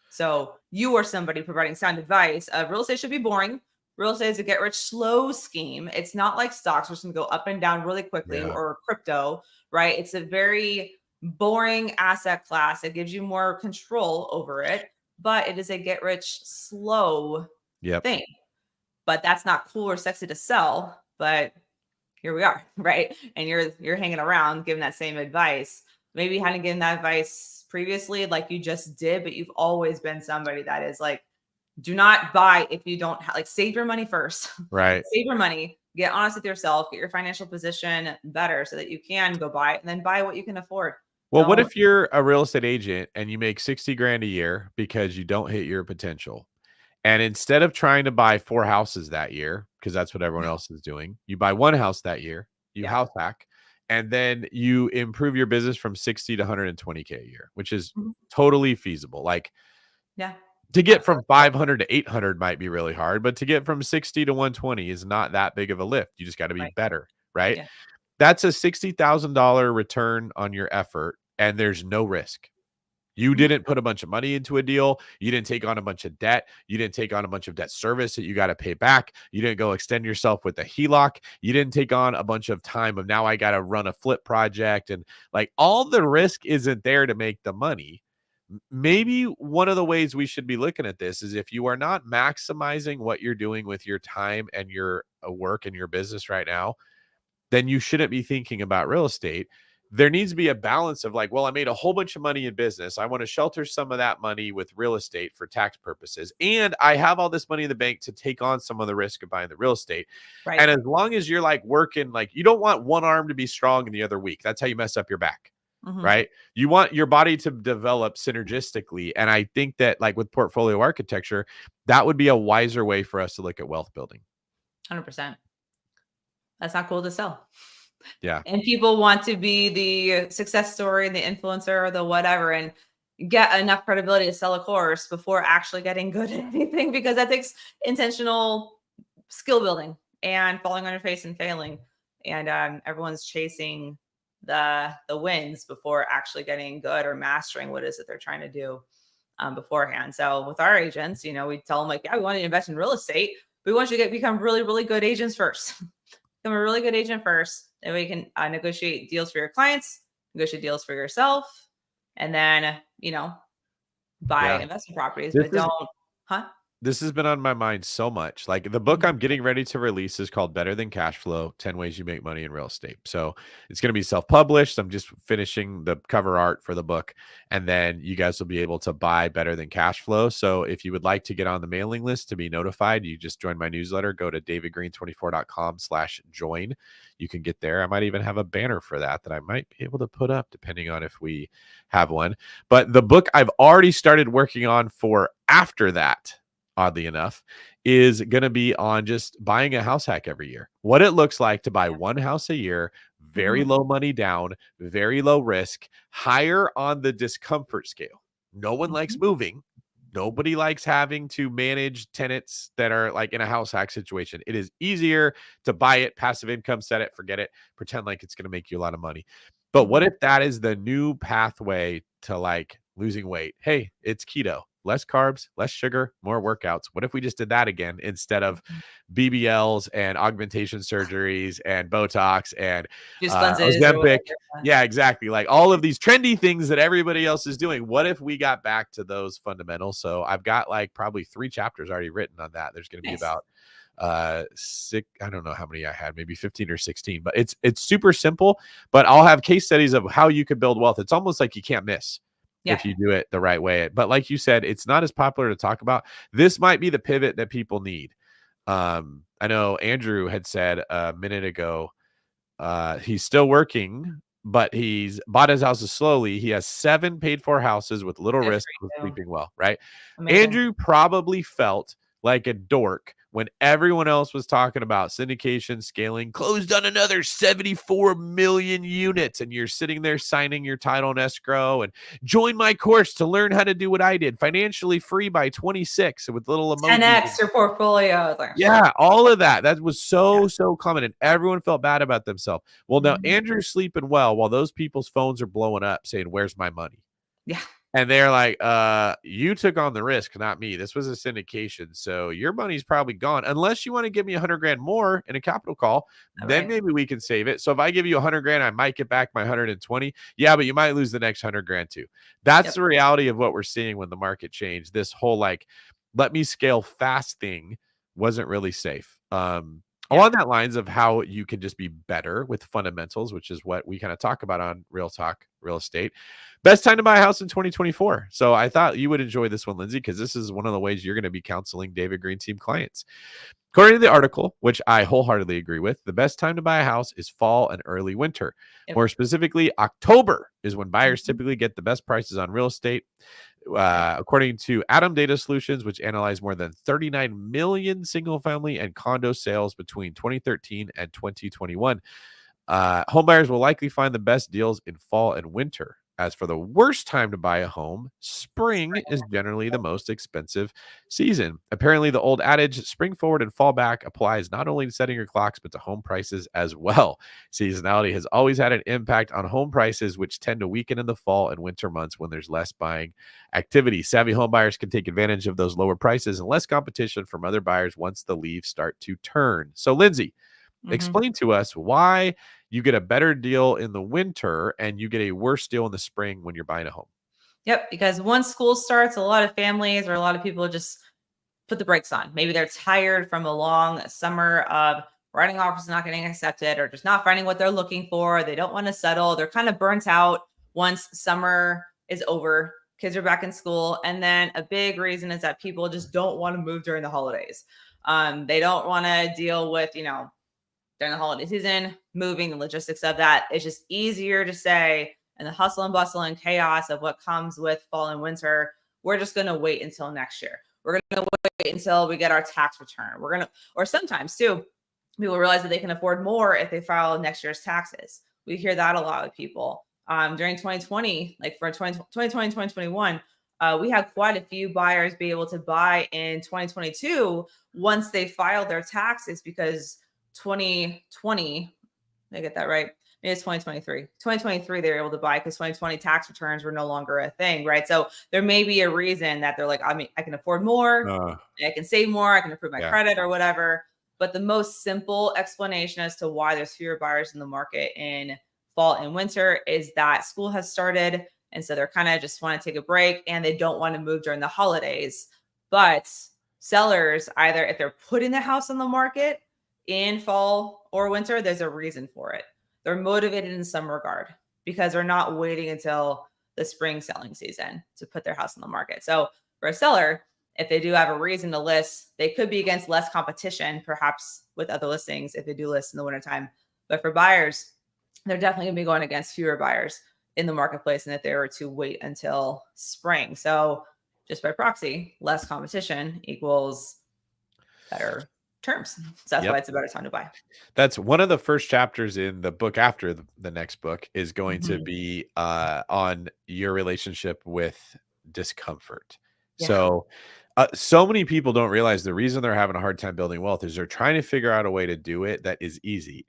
S2: So you are somebody providing sound advice of real estate should be boring. Real estate is a get rich slow scheme. It's not like stocks, which can go up and down really quickly,
S1: Yeah.
S2: or crypto, right? It's a very boring asset class. It gives you more control over it, but it is a get rich slow
S1: Yep.
S2: thing. But that's not cool or sexy to sell. But here we are, right? And you're hanging around giving that same advice. Maybe you hadn't given that advice previously, like you just did, but you've always been somebody that is like, do not buy if you don't have, like, save your money first.
S1: Right.
S2: Save your money, get honest with yourself, get your financial position better so that you can go buy it, and then buy what you can afford.
S1: Well, what
S2: Don't.
S1: if you're a real estate agent and you make 60 grand a year because you don't hit your potential? And instead of trying to buy 4 houses that year, because that's what everyone else is doing, you buy 1 house that year, you
S2: Yeah.
S1: house hack, and then you improve your business from 60 to 120K a year, which is
S2: Mhm.
S1: totally feasible. Like
S2: Yeah.
S1: to get from
S2: Absolutely.
S1: 500 to 800 might be really hard, but to get from 60 to 120 is not that big of a lift. You just got to be
S2: Right.
S1: better, right?
S2: Yeah.
S1: That's a $60,000 return on your effort, and there's no risk. You
S2: Mhm.
S1: didn't put a bunch of money into a deal. You didn't take on a bunch of debt. You didn't take on a bunch of debt service that you got to pay back. You didn't go extend yourself with a HELOC. You didn't take on a bunch of time of now I got to run a flip project. And like all the risk isn't there to make the money. Maybe one of the ways we should be looking at this is if you are not maximizing what you're doing with your time and your work and your business right now, then you shouldn't be thinking about real estate. There needs to be a balance of like, well, I made a whole bunch of money in business. I want to shelter some of that money with real estate for tax purposes. And I have all this money in the bank to take on some of the risk of buying the real estate.
S2: Right.
S1: And as long as you're like working, like you don't want one arm to be strong and the other weak. That's how you mess up your back.
S2: Mhm.
S1: Right. You want your body to develop synergistically. And I think that like with portfolio architecture, that would be a wiser way for us to look at wealth building.
S2: 100%. That's not cool to sell.
S1: Yeah.
S2: And people want to be the success story, the influencer, or the whatever, and get enough credibility to sell a course before actually getting good at anything, because that takes intentional skill building and falling on your face and failing. And everyone's chasing the wins before actually getting good or mastering what it is that they're trying to do beforehand. So with our agents, we tell them like, yeah, we want to invest in real estate. We want you to become really, really good agents first. Become a really good agent first, and we can negotiate deals for your clients, negotiate deals for yourself, and then buy
S1: Yeah.
S2: investment properties.
S1: This
S2: But
S1: is
S2: don't, huh?
S1: This has been on my mind so much. Like the book
S2: Mhm.
S1: I'm getting ready to release is called Better Than Cash Flow 10 Ways You Make Money in Real Estate. So it's going to be self published. I'm just finishing the cover art for the book. And then you guys will be able to buy Better Than Cash Flow. So if you would like to get on the mailing list to be notified, you just join my newsletter. Go to davidgreen24.com/join. You can get there. I might even have a banner for that I might be able to put up depending on if we have one. But the book I've already started working on for after that, oddly enough, is going to be on just buying a house hack every year. What it looks like to buy
S2: Yeah.
S1: one house a year, very
S2: Mhm.
S1: low money down, very low risk, higher on the discomfort scale. No one likes
S2: Mhm.
S1: moving. Nobody likes having to manage tenants that are like in a house hack situation. It is easier to buy it, passive income, set it, forget it, pretend like it's going to make you a lot of money. But what
S2: Mhm.
S1: if that is the new pathway to like losing weight? Hey, it's keto, less carbs, less sugar, more workouts. What if we just did that again instead of
S2: Mhm.
S1: BBLs and augmentation surgeries and Botox and
S2: Juice cleanses or
S1: Ozempic?
S2: whatever.
S1: Yeah, exactly. Like all of these trendy things that everybody else is doing. What if we got back to those fundamentals? So I've got like probably 3 chapters already written on that. There's going to be
S2: Nice.
S1: about six, I don't know how many I had, maybe 15 or 16, but it's super simple. But I'll have case studies of how you could build wealth. It's almost like you can't miss
S2: Yeah.
S1: if you do it the right way. But like you said, it's not as popular to talk about. This might be the pivot that people need. I know Andrew had said a minute ago, he's still working, but he's bought his houses slowly. He has 7 paid for houses with little
S2: Good
S1: risk
S2: for
S1: with
S2: you.
S1: sleeping well, right?
S2: Amazing.
S1: Andrew probably felt like a dork when everyone else was talking about syndication, scaling, closed on another 74 million units, and you're sitting there signing your title and escrow and join my course to learn how to do what I did, financially free by 26 with little emojis.
S2: 10x your portfolio. Like,
S1: Yeah, all of that. That was
S2: yeah.
S1: so common, and everyone felt bad about themselves. Well, now
S2: Mhm.
S1: Andrew's sleeping well while those people's phones are blowing up saying, "Where's my money?"
S2: Yeah.
S1: And they're like, you took on the risk, not me. This was a syndication. So your money's probably gone. Unless you want to give me 100 grand more in a capital call,
S2: All
S1: then
S2: right.
S1: maybe we can save it. So if I give you 100 grand, I might get back my 120. Yeah, but you might lose the next 100 grand too. That's
S2: Yep.
S1: the reality of what we're seeing when the market changed. This whole like, let me scale fast thing wasn't really safe. Along that lines of how you can just be better with fundamentals, which is what we kind of talk about on Real Talk Real Estate. Best time to buy a house in 2024. So I thought you would enjoy this one, Lindsey, because this is one of the ways you're going to be counseling David Greene team clients. According to the article, which I wholeheartedly agree with, the best time to buy a house is fall and early winter. More specifically, October is when buyers typically get the best prices on real estate. According to Adam Data Solutions, which analyzed more than 39 million single family and condo sales between 2013 and 2021, homebuyers will likely find the best deals in fall and winter. As for the worst time to buy a home, spring is generally the most expensive season. Apparently, the old adage, spring forward and fall back, applies not only to setting your clocks, but to home prices as well. Seasonality has always had an impact on home prices, which tend to weaken in the fall and winter months when there's less buying activity. Savvy home buyers can take advantage of those lower prices and less competition from other buyers once the leaves start to turn. So, Lindsey, explain to us why you get a better deal in the winter and you get a worse deal in the spring when you're buying a home.
S2: Yep, because once school starts, a lot of families or a lot of people just put the brakes on. Maybe they're tired from a long summer of writing offers not getting accepted or just not finding what they're looking for. They don't want to settle. They're kind of burnt out once summer is over. Kids are back in school. And then a big reason is that people just don't want to move during the holidays. They don't want to deal with, during the holiday season, moving, the logistics of that. It's just easier to say, and the hustle and bustle and chaos of what comes with fall and winter, we're just going to wait until next year. We're going to wait until we get our tax return. Or sometimes too, people realize that they can afford more if they file next year's taxes. We hear that a lot with people. During 2020, like for 2020, 2021, we had quite a few buyers be able to buy in 2022 once they filed their taxes, because 2020, did I get that right? Maybe it's 2023. 2023, they were able to buy because 2020 tax returns were no longer a thing, right? So there may be a reason that they're like, I can afford more, I can save more, I can improve my credit or whatever. But the most simple explanation as to why there's fewer buyers in the market in fall and winter is that school has started. And so they're kind of just want to take a break and they don't want to move during the holidays. But sellers, either if they're putting the house on the market in fall or winter, there's a reason for it. They're motivated in some regard because they're not waiting until the spring selling season to put their house on the market. So for a seller, if they do have a reason to list, they could be against less competition, perhaps with other listings if they do list in the wintertime. But for buyers, they're definitely going to be going against fewer buyers in the marketplace than if they were to wait until spring. So just by proxy, less competition equals better terms. So that's why it's a better time to buy.
S1: That's one of the first chapters in the book after the next book is going to be on your relationship with discomfort. So so many people don't realize the reason they're having a hard time building wealth is they're trying to figure out a way to do it that is easy.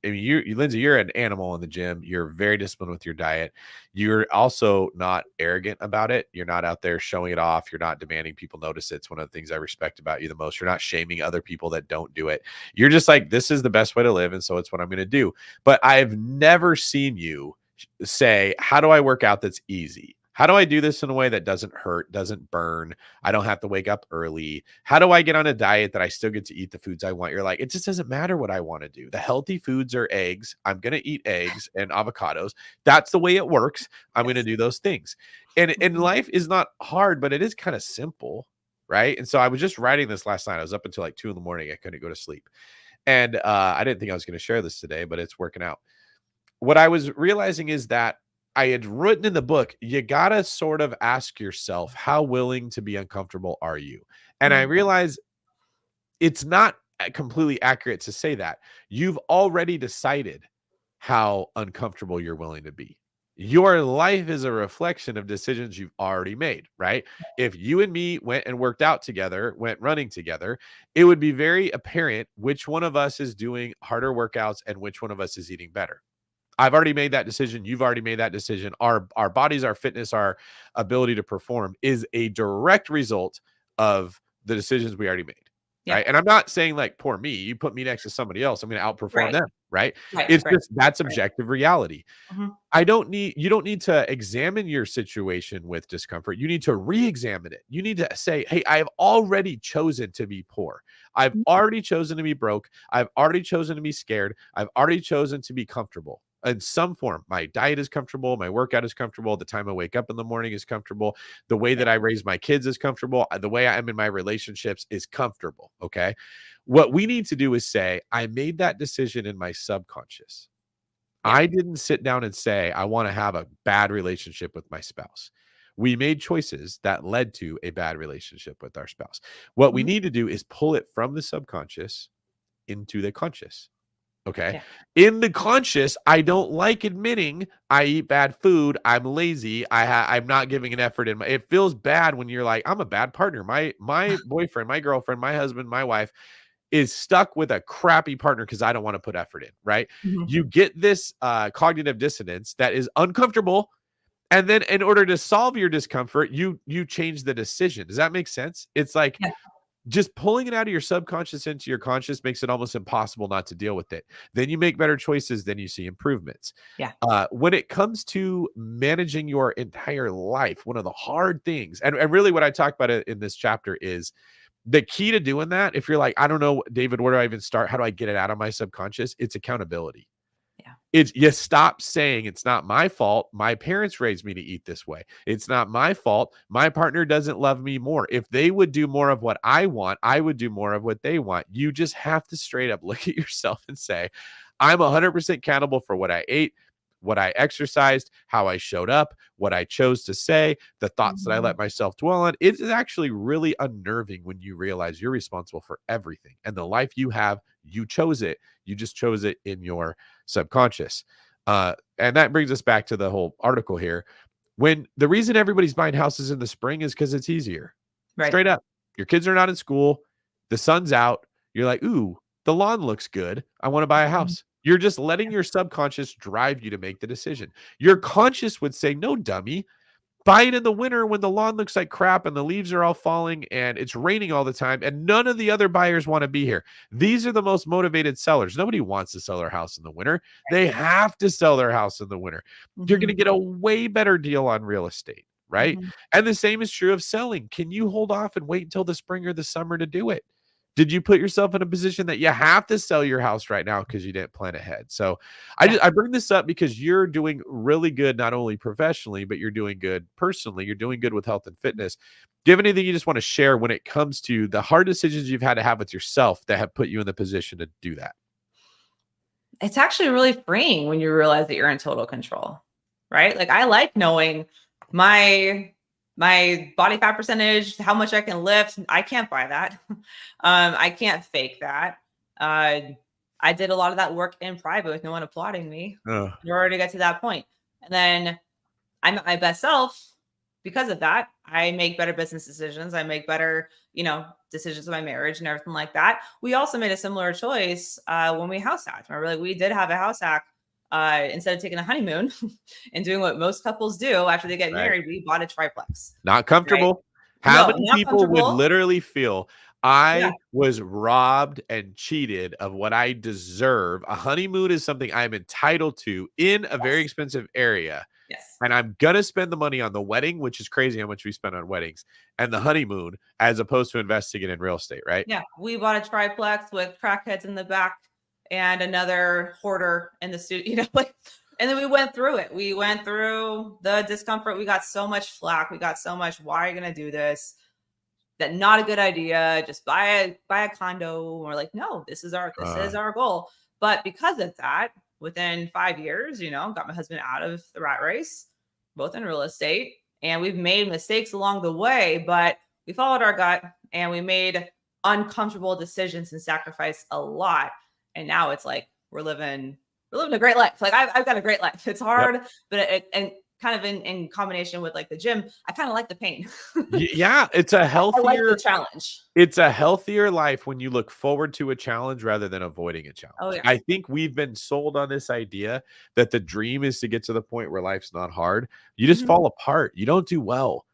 S1: Lindsey, you're an animal in the gym. You're very disciplined with your diet. You're also not arrogant about it. You're not out there showing it off. You're not demanding people notice it. It's one of the things I respect about you the most. You're not shaming other people that don't do it. You're just like, this is the best way to live, and so it's what I'm going to do. But I've never seen you say, how do I work out that's easy? How do I do this in a way that doesn't hurt, doesn't burn? I don't have to wake up early. How do I get on a diet that I still get to eat the foods I want? You're like, it just doesn't matter what I want to do. The healthy foods are eggs. I'm going to eat eggs and avocados. That's the way it works. I'm going to do those things. And life is not hard, but it is kind of simple, right? And so I was just writing this last night. I was up until like 2 a.m. I couldn't go to sleep. And I didn't think I was going to share this today, but it's working out. What I was realizing is that I had written in the book, you got to sort of ask yourself, how willing to be uncomfortable are you? And I realized it's not completely accurate to say that. You've already decided how uncomfortable you're willing to be. Your life is a reflection of decisions you've already made, right? If you and me went and worked out together, went running together, it would be very apparent which one of us is doing harder workouts and which one of us is eating better. I've already made that decision. You've already made that decision. Our bodies, our fitness, our ability to perform is a direct result of the decisions we already made.
S2: Yeah.
S1: right? And I'm not saying like poor me, you put me next to somebody else, I'm going to outperform
S2: Right.
S1: them, right?
S2: Right.
S1: It's
S2: Right.
S1: just that's
S2: Right.
S1: objective reality.
S2: Mhm.
S1: You don't need to examine your situation with discomfort. You need to re-examine it. You need to say, hey, I've already chosen to be poor. I've
S2: Mhm.
S1: already chosen to be broke. I've already chosen to be scared. I've already chosen to be comfortable in some form. My diet is comfortable. My workout is comfortable. The time I wake up in the morning is comfortable. The way
S2: Yeah.
S1: that I raise my kids is comfortable. The way I am in my relationships is comfortable. Okay. What we need to do is say, I made that decision in my subconscious.
S2: Yeah.
S1: I didn't sit down and say, I want to have a bad relationship with my spouse. We made choices that led to a bad relationship with our spouse. What we
S2: Mhm.
S1: need to do is pull it from the subconscious into the conscious. Okay.
S2: Yeah.
S1: In the conscious, I don't like admitting I eat bad food. I'm lazy. I'm not giving an effort in my, it feels bad when you're like, I'm a bad partner. My boyfriend, my girlfriend, my husband, my wife is stuck with a crappy partner because I don't want to put effort in, right?
S2: Mhm.
S1: You get this cognitive dissonance that is uncomfortable. And then in order to solve your discomfort, you change the decision. Does that make sense? It's like
S2: Yeah.
S1: just pulling it out of your subconscious into your conscious makes it almost impossible not to deal with it. Then you make better choices, then you see improvements.
S2: Yeah.
S1: When it comes to managing your entire life, one of the hard things, and really what I talk about in this chapter is the key to doing that. If you're like, I don't know, David, where do I even start? How do I get it out of my subconscious? It's accountability.
S2: Yeah.
S1: It's you stop saying it's not my fault. My parents raised me to eat this way. It's not my fault. My partner doesn't love me more. If they would do more of what I want, I would do more of what they want. You just have to straight up look at yourself and say, I'm 100% accountable for what I ate, what I exercised, how I showed up, what I chose to say, the thoughts that I let
S2: Mhm.
S1: myself dwell on. It is actually really unnerving when you realize you're responsible for everything. And the life you have, you chose it. You just chose it in your subconscious. And that brings us back to the whole article here. When the reason everybody's buying houses in the spring is because it's easier.
S2: Right.
S1: Straight up. Your kids are not in school, the sun's out. You're like, ooh, the lawn looks good. I want to buy a
S2: Mhm.
S1: house. You're just letting your subconscious drive you to make the decision. Your conscious would say, no, dummy, buy it in the winter when the lawn looks like crap and the leaves are all falling and it's raining all the time and none of the other buyers want to be here. These are the most motivated sellers. Nobody wants to sell their house in the winter. They have to sell their house in the winter. You're going to
S2: Mhm.
S1: get a way better deal on real estate, right?
S2: Mhm.
S1: And the same is true of selling. Can you hold off and wait until the spring or the summer to do it? Did you put yourself in a position that you have to sell your house right now because you didn't plan ahead? So
S2: Yeah.
S1: I bring this up because you're doing really good, not only professionally, but you're doing good personally. You're doing good with health and fitness. Do you have anything you just want to share when it comes to the hard decisions you've had to have with yourself that have put you in the position to do that?
S2: It's actually really freeing when you realize that you're in total control, right? Like I like knowing my my body fat percentage, how much I can lift. I can't buy that. I can't fake that. Uh, I did a lot of that work in private with no one applauding me
S1: Ugh,
S2: in order to get to that point. And then I'm at my best self because of that. I make better business decisions. I make better, decisions in my marriage and everything like that. We also made a similar choice when we house hacked. Remember, like we did have a house hack. Instead of taking a honeymoon and doing what most couples do after they get
S1: right.
S2: married, we bought a triplex.
S1: Not
S2: Right?
S1: comfortable. How
S2: No,
S1: many
S2: not
S1: people would
S2: comfortable.
S1: literally feel
S2: Yeah.
S1: I was robbed and cheated of what I deserve? A honeymoon is something I'm entitled to in a very
S2: Yes.
S1: expensive area.
S2: Yes.
S1: And I'm gonna spend the money on the wedding, which is crazy how much we spend on weddings, and the honeymoon as opposed to investing it in real estate, right?
S2: Yeah. We bought a triplex with crackheads in the back and another hoarder in the studio, like, and then we went through it. We went through the discomfort. We got so much flack. We got so much, why are you gonna do this? That not a good idea. Just buy a condo. We're like, no, this
S1: Uh,
S2: is our goal. But because of that, within 5 years, got my husband out of the rat race, both in real estate. And we've made mistakes along the way, but we followed our gut and we made uncomfortable decisions and sacrificed a lot. And now it's like we're living a great life. Like I've got a great life. It's
S1: yep.
S2: hard, but and kind of in combination with like the gym, I kind of like the pain.
S1: Yeah, it's a
S2: I like the
S1: healthier
S2: challenge.
S1: life when you look forward to a challenge rather than avoiding a
S2: Oh,
S1: challenge.
S2: yeah.
S1: I think we've been sold on this idea that the dream is to get to the point where life's not hard. You just
S2: Mhm.
S1: fall apart. You don't do well,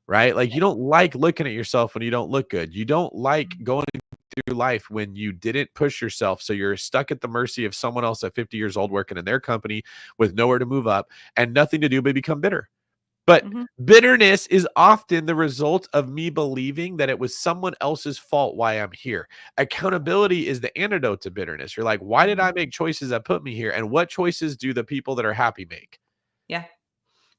S1: right? Like
S2: Yeah.
S1: you don't like looking at yourself when you don't look good. You don't like
S2: Mhm.
S1: going through life when you didn't push yourself. So you're stuck at the mercy of someone else at 50 years old working in their company with nowhere to move up and nothing to do but become bitter. But
S2: Mhm.
S1: bitterness is often the result of me believing that it was someone else's fault why I'm here. Accountability is the antidote to bitterness. You're like, why did
S2: Mhm.
S1: I make choices that put me here? And what choices do the people that are happy make?
S2: Yeah.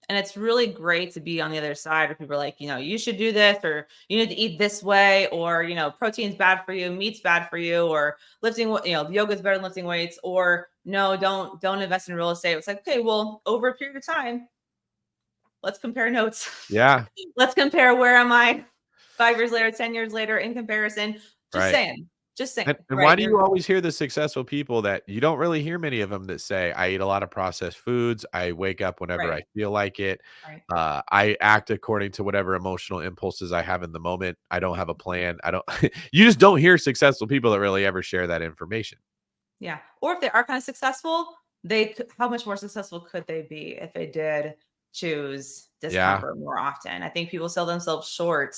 S2: And it's really great to be on the other side where people are like, you should do this, or you need to eat this way, or, protein's bad for you, meat's bad for you, or lifting, yoga's better than lifting weights, or no, don't invest in real estate. It's like, okay, well, over a period of time, let's compare notes.
S1: Yeah,
S2: Let's compare where am I 5 years later, 10 years later in comparison. Just
S1: right.
S2: saying, just saying,
S1: And why
S2: right?
S1: do you always hear the successful people that you don't really hear many of them that say, I eat a lot of processed foods. I wake up whenever
S2: Right,
S1: I feel like it.
S2: right.
S1: I act according to whatever emotional impulses I have in the moment. I don't have a plan. I don't, you just don't hear successful people that really ever share that information.
S2: Yeah. Or if they are kind of successful, how much more successful could they be if they did choose
S1: Yeah.
S2: discomfort more often? I think people sell themselves short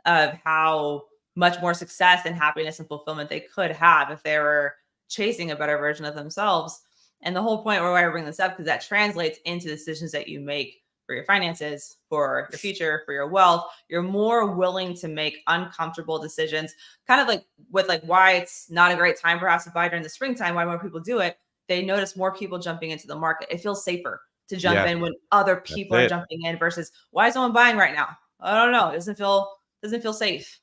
S2: of how much more success and happiness and fulfillment they could have if they were chasing a better version of themselves. And the whole point why I bring this up, because that translates into decisions that you make for your finances, for your future, for your wealth. You're more willing to make uncomfortable decisions, kind of like with like why it's not a great time perhaps to buy during the springtime, why more people do it. They notice more people jumping into the market. It feels safer to jump
S1: Yeah.
S2: in when other
S1: That's
S2: people are
S1: it.
S2: jumping in versus why is someone buying right now? I don't know. It doesn't feel safe.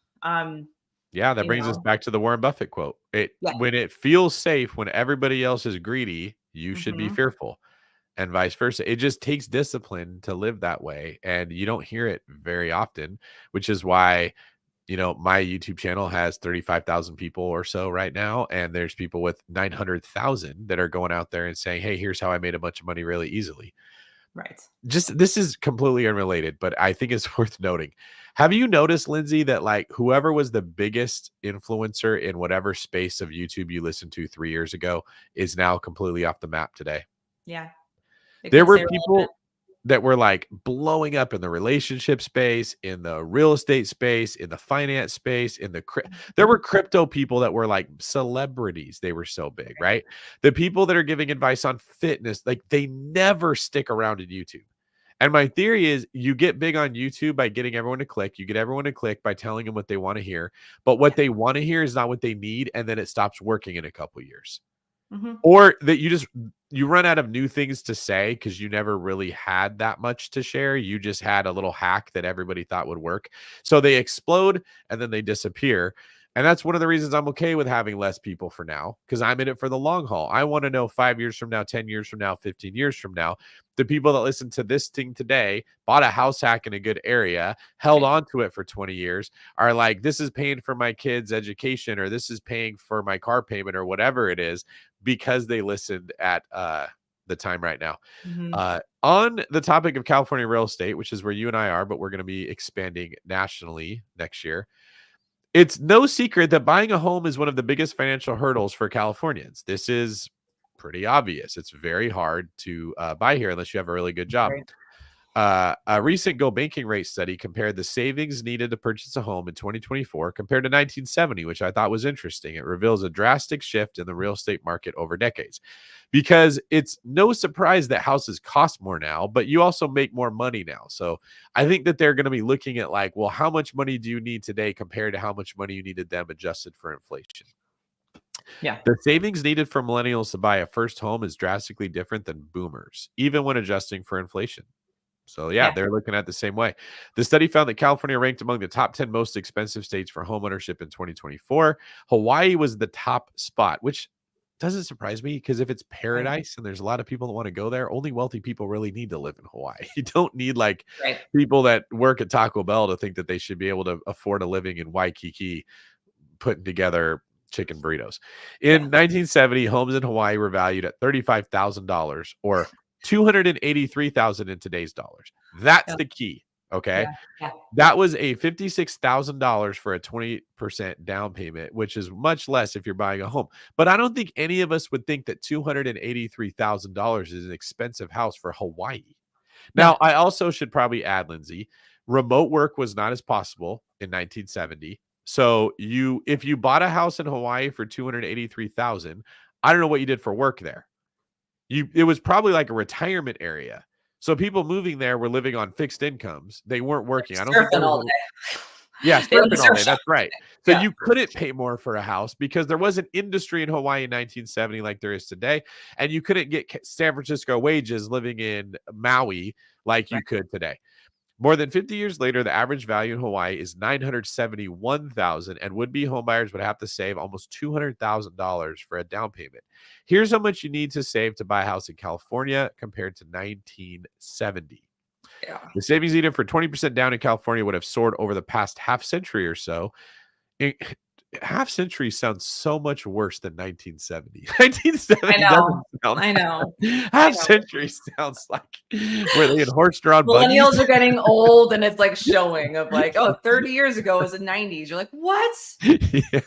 S1: Yeah, that
S2: You
S1: brings us
S2: know,
S1: back to the Warren Buffett quote.
S2: yeah.
S1: When it feels safe, when everybody else is greedy, you should be
S2: Hmm.
S1: fearful, and vice versa. It just takes discipline to live that way, and you don't hear it very often, which is why, my YouTube channel has 35,000 people or so right now, and there's people with 900,000 that are going out there and saying, "Hey, here's how I made a bunch of money really easily."
S2: Right.
S1: Just this is completely unrelated, but I think it's worth noting. Have you noticed, Lindsay, that like whoever was the biggest influencer in whatever space of YouTube you listened to 3 years ago is now completely off the map today?
S2: Yeah. They
S1: There
S2: couldn't
S1: were
S2: stay relevant.
S1: people that were like blowing up in the relationship space, in the real estate space, in the finance space, there were crypto people that were like celebrities. They were so big,
S2: Right.
S1: right? The people that are giving advice on fitness, like they never stick around in YouTube. And my theory is you get big on YouTube by getting everyone to click. You get everyone to click by telling them what they want to hear. But what
S2: Yeah.
S1: they want to hear is not what they need. And then it stops working in a couple years.
S2: Hmm.
S1: Or that you run out of new things to say because you never really had that much to share. You just had a little hack that everybody thought would work. So they explode and then they disappear. And that's one of the reasons I'm okay with having less people for now, because I'm in it for the long haul. I want to know 5 years from now, 10 years from now, 15 years from now, the people that listen to this thing today, bought a house hack in a good area, held
S2: Right.
S1: on to it for 20 years, are like, this is paying for my kids' education, or this is paying for my car payment, or whatever it is, because they listened at the time right now.
S2: Hmm.
S1: On the topic of California real estate, which is where you and I are, but we're going to be expanding nationally next year. It's no secret that buying a home is one of the biggest financial hurdles for Californians. This is pretty obvious. It's very hard to buy here unless you have a really good job.
S2: Right.
S1: A recent Go Banking Rate study compared the savings needed to purchase a home in 2024 compared to 1970, which I thought was interesting. It reveals a drastic shift in the real estate market over decades, because it's no surprise that houses cost more now, but you also make more money now. So I think that they're going to be looking at like, well, how much money do you need today compared to how much money you needed them adjusted for inflation?
S2: Yeah.
S1: The savings needed for millennials to buy a first home is drastically different than boomers, even when adjusting for inflation. So yeah,
S2: Yeah.
S1: they're looking at the same way. The study found that California ranked among the top 10 most expensive states for homeownership in 2024. Hawaii was the top spot, which doesn't surprise me, because if it's
S2: Right.
S1: paradise and there's a lot of people that want to go there, only wealthy people really need to live in Hawaii. You don't need like
S2: Right.
S1: people that work at Taco Bell to think that they should be able to afford a living in Waikiki putting together chicken burritos.
S2: Yeah.
S1: In 1970, homes in Hawaii were valued at $35,000 or 283,000 in today's dollars. That's
S2: Yeah.
S1: the key. Okay.
S2: Yeah. Yeah.
S1: That was a $56,000 for a 20% down payment, which is much less if you're buying a home. But I don't think any of us would think that $283,000 is an expensive house for Hawaii.
S2: No.
S1: Now, I also should probably add, Lindsay, remote work was not as possible in 1970. So if you bought a house in Hawaii for 283,000, I don't know what you did for work there. It was probably like a retirement area. So people moving there were living on fixed incomes. They weren't working. I don't think there
S2: Surfing all
S1: was
S2: day.
S1: yeah,
S2: They went to
S1: surfing all
S2: surf
S1: day.
S2: shop.
S1: That's right. So
S2: Yeah.
S1: you couldn't pay more for a house because there was an industry in Hawaii in 1970 like there is today, and you couldn't get San Francisco wages living in Maui like you
S2: Right.
S1: could today. More than 50 years later, the average value in Hawaii is $971,000, and would-be homebuyers would have to save almost $200,000 for a down payment. Here's how much you need to save to buy a house in California compared to 1970.
S2: Yeah.
S1: The savings needed for 20% down in California would have soared over the past half century or so. Half century sounds so much worse than 1970. 1970
S2: I know.
S1: doesn't sound
S2: I know.
S1: half century sounds like where they had horse-drawn buggies.
S2: Millennials are getting old, and it's like showing of like, oh, 30 years ago was the 90s. You're like, what?
S1: Yeah.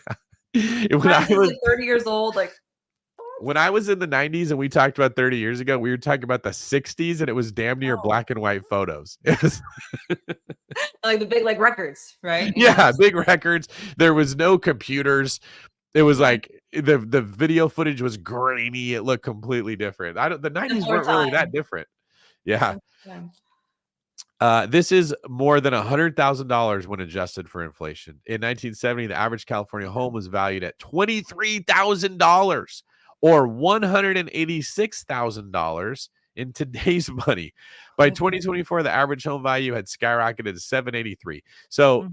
S1: When I was
S2: like 30 years old, like
S1: when I was in the 90s and we talked about 30 years ago, we were talking about the 60s and it was damn near black and white photos. It was
S2: like the big like records, right?
S1: yeah, big records. There was no computers. It was like the video footage was grainy. It looked completely different. The 90s weren't really that different. Yeah. This is more than $100,000 when adjusted for inflation. In 1970, the average California home was valued at $23,000 or $186,000 in today's money. By 2024, the average home value had skyrocketed to $783,000. So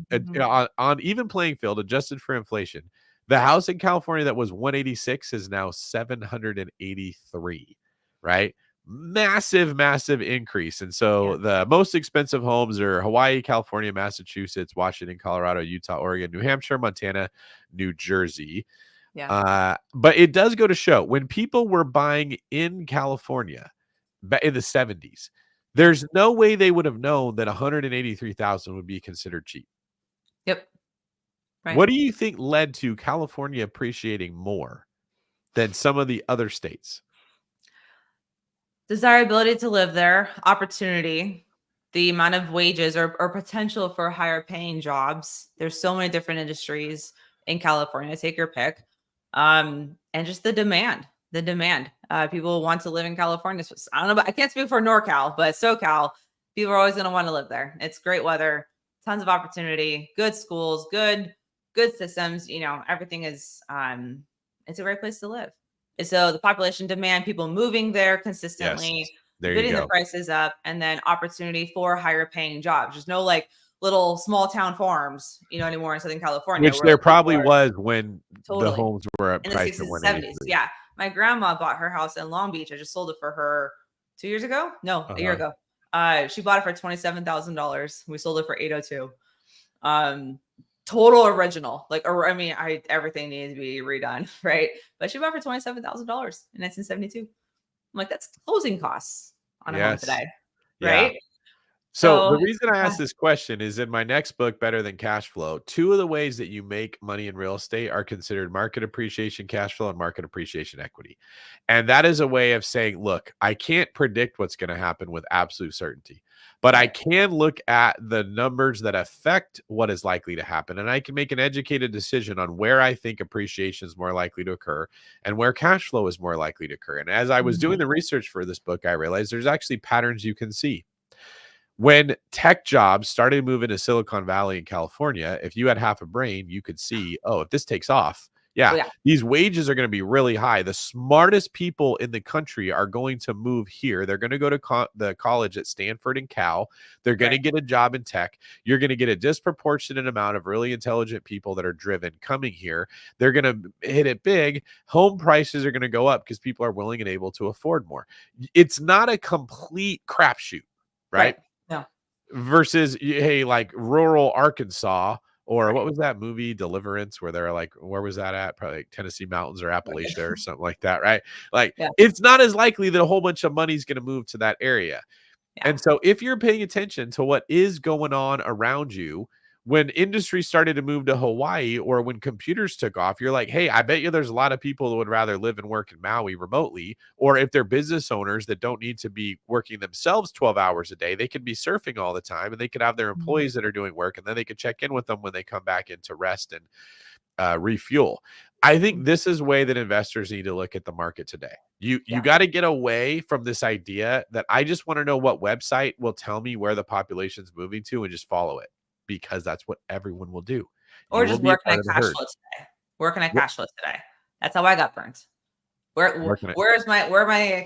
S1: on even playing field, adjusted for inflation, the house in California that was $186,000 is now $783,000, right? Massive increase. And so the most expensive homes are Hawaii, California, Massachusetts, Washington, Colorado, Utah, Oregon, New Hampshire, Montana, New Jersey. But it does go to show when people were buying in California in the 70s, there's no way they would have known that 183,000 would be considered cheap.
S2: Yep. Right.
S1: What do you think led to California appreciating more than some of the other states?
S2: Desirability to live there, opportunity, the amount of wages or potential for higher paying jobs. There's so many different industries in California. Take your pick. And just the demand. People want to live in California. So, I don't know, but I can't speak for NorCal, but SoCal, people are always going to want to live there. It's great weather, tons of opportunity, good schools, good systems. Everything is, it's a great place to live. So the population demand, people moving there consistently, bidding the prices up, and then opportunity for higher paying jobs. There's no like little small town farms, anymore in Southern California.
S1: Which there probably was when the homes were at
S2: in the 60s and 70s. Yeah. My grandma bought her house in Long Beach. I just sold it for her 2 years ago. No, a year ago. She bought it for $27,000. We sold it for $802,000. Total original. Everything needed to be redone, right? But she bought it for $27,000 in 1972. I'm like, that's closing costs on a home today, right?
S1: So the reason I asked this question is in my next book, Better Than Cash Flow, 2 of the ways that you make money in real estate are considered market appreciation cash flow and market appreciation equity. And that is a way of saying, look, I can't predict what's going to happen with absolute certainty, but I can look at the numbers that affect what is likely to happen. And I can make an educated decision on where I think appreciation is more likely to occur and where cash flow is more likely to occur. And as I was doing the research for this book, I realized there's actually patterns you can see. When tech jobs started moving to Silicon Valley in California, if you had half a brain, you could see, oh, if this takes off, these wages are going to be really high. The smartest people in the country are going to move here. They're going to go to the college at Stanford and Cal. They're going to get a job in tech. You're going to get a disproportionate amount of really intelligent people that are driven coming here. They're going to hit it big. Home prices are going to go up because people are willing and able to afford more. It's not a complete crapshoot, right?
S2: No.
S1: Versus, hey, like rural Arkansas, or what was that movie Deliverance, where they're like, where was that at? Probably like Tennessee mountains or Appalachia or something like that, right? Like, it's not as likely that a whole bunch of money is going to move to that area. And so if you're paying attention to what is going on around you, when industry started to move to Hawaii, or when computers took off, you're like, hey, I bet you there's a lot of people that would rather live and work in Maui remotely. Or if they're business owners that don't need to be working themselves 12 hours a day, they could be surfing all the time, and they could have their employees that are doing work, and then they could check in with them when they come back in to rest and refuel. I think this is the way that investors need to look at the market today. You got to get away from this idea that I just want to know what website will tell me where the population's moving to and just follow it, because that's what everyone will do.
S2: Or just working at cash flow today. Working at cash flow today. That's how I got burnt. Where's my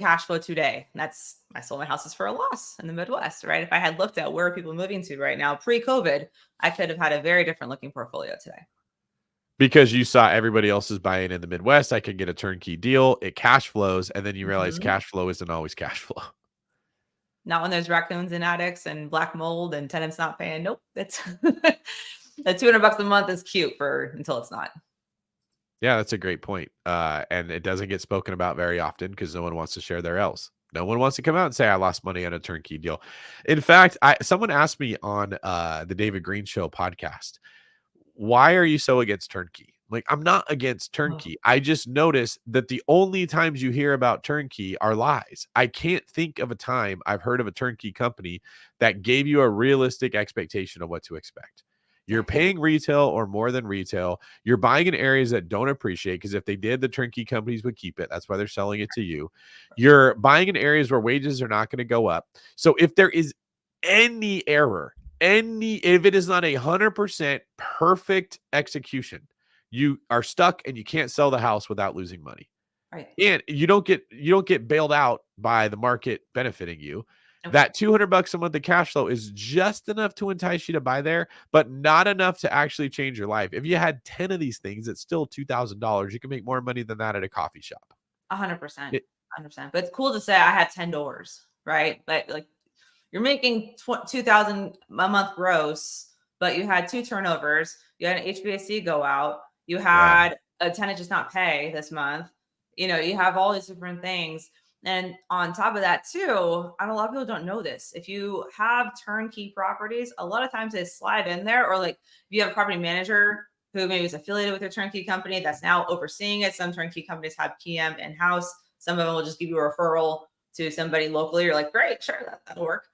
S2: cash flow today? I sold my houses for a loss in the Midwest, right? If I had looked at where people are moving to right now pre-COVID, I could have had a very different looking portfolio today.
S1: Because you saw everybody else is buying in the Midwest, I can get a turnkey deal. It cash flows, and then you realize cash flow isn't always cash flow.
S2: Not when there's raccoons and attics and black mold and tenants not paying. Nope, that's the $200 a month is cute until it's not.
S1: Yeah, that's a great point. And it doesn't get spoken about very often because no one wants to share their L's. No one wants to come out and say I lost money on a turnkey deal. In fact, someone asked me on the David Greene Show podcast, why are you so against turnkey? Like, I'm not against turnkey. I just noticed that the only times you hear about turnkey are lies. I can't think of a time I've heard of a turnkey company that gave you a realistic expectation of what to expect. You're paying retail or more than retail. You're buying in areas that don't appreciate, because if they did, the turnkey companies would keep it. That's why they're selling it to you. You're buying in areas where wages are not going to go up. So if there is any error, if it is not 100% perfect execution, you are stuck and you can't sell the house without losing money.
S2: Right.
S1: And you don't get bailed out by the market benefiting you. Okay. That $200 a month of cash flow is just enough to entice you to buy there, but not enough to actually change your life. If you had 10 of these things, it's still $2,000. You can make more money than that at a coffee shop.
S2: 100%. 100%. But it's cool to say I had 10 doors, right? But like, you're making $2,000 a month gross, but you had 2 turnovers. You had an HVAC go out. You had a tenant just not pay this month. You have all these different things. And on top of that too, and a lot of people don't know this, if you have turnkey properties, a lot of times they slide in there, or like if you have a property manager who maybe is affiliated with your turnkey company that's now overseeing it. Some turnkey companies have PM in-house. Some of them will just give you a referral to somebody locally. You're like, great, sure, that'll work.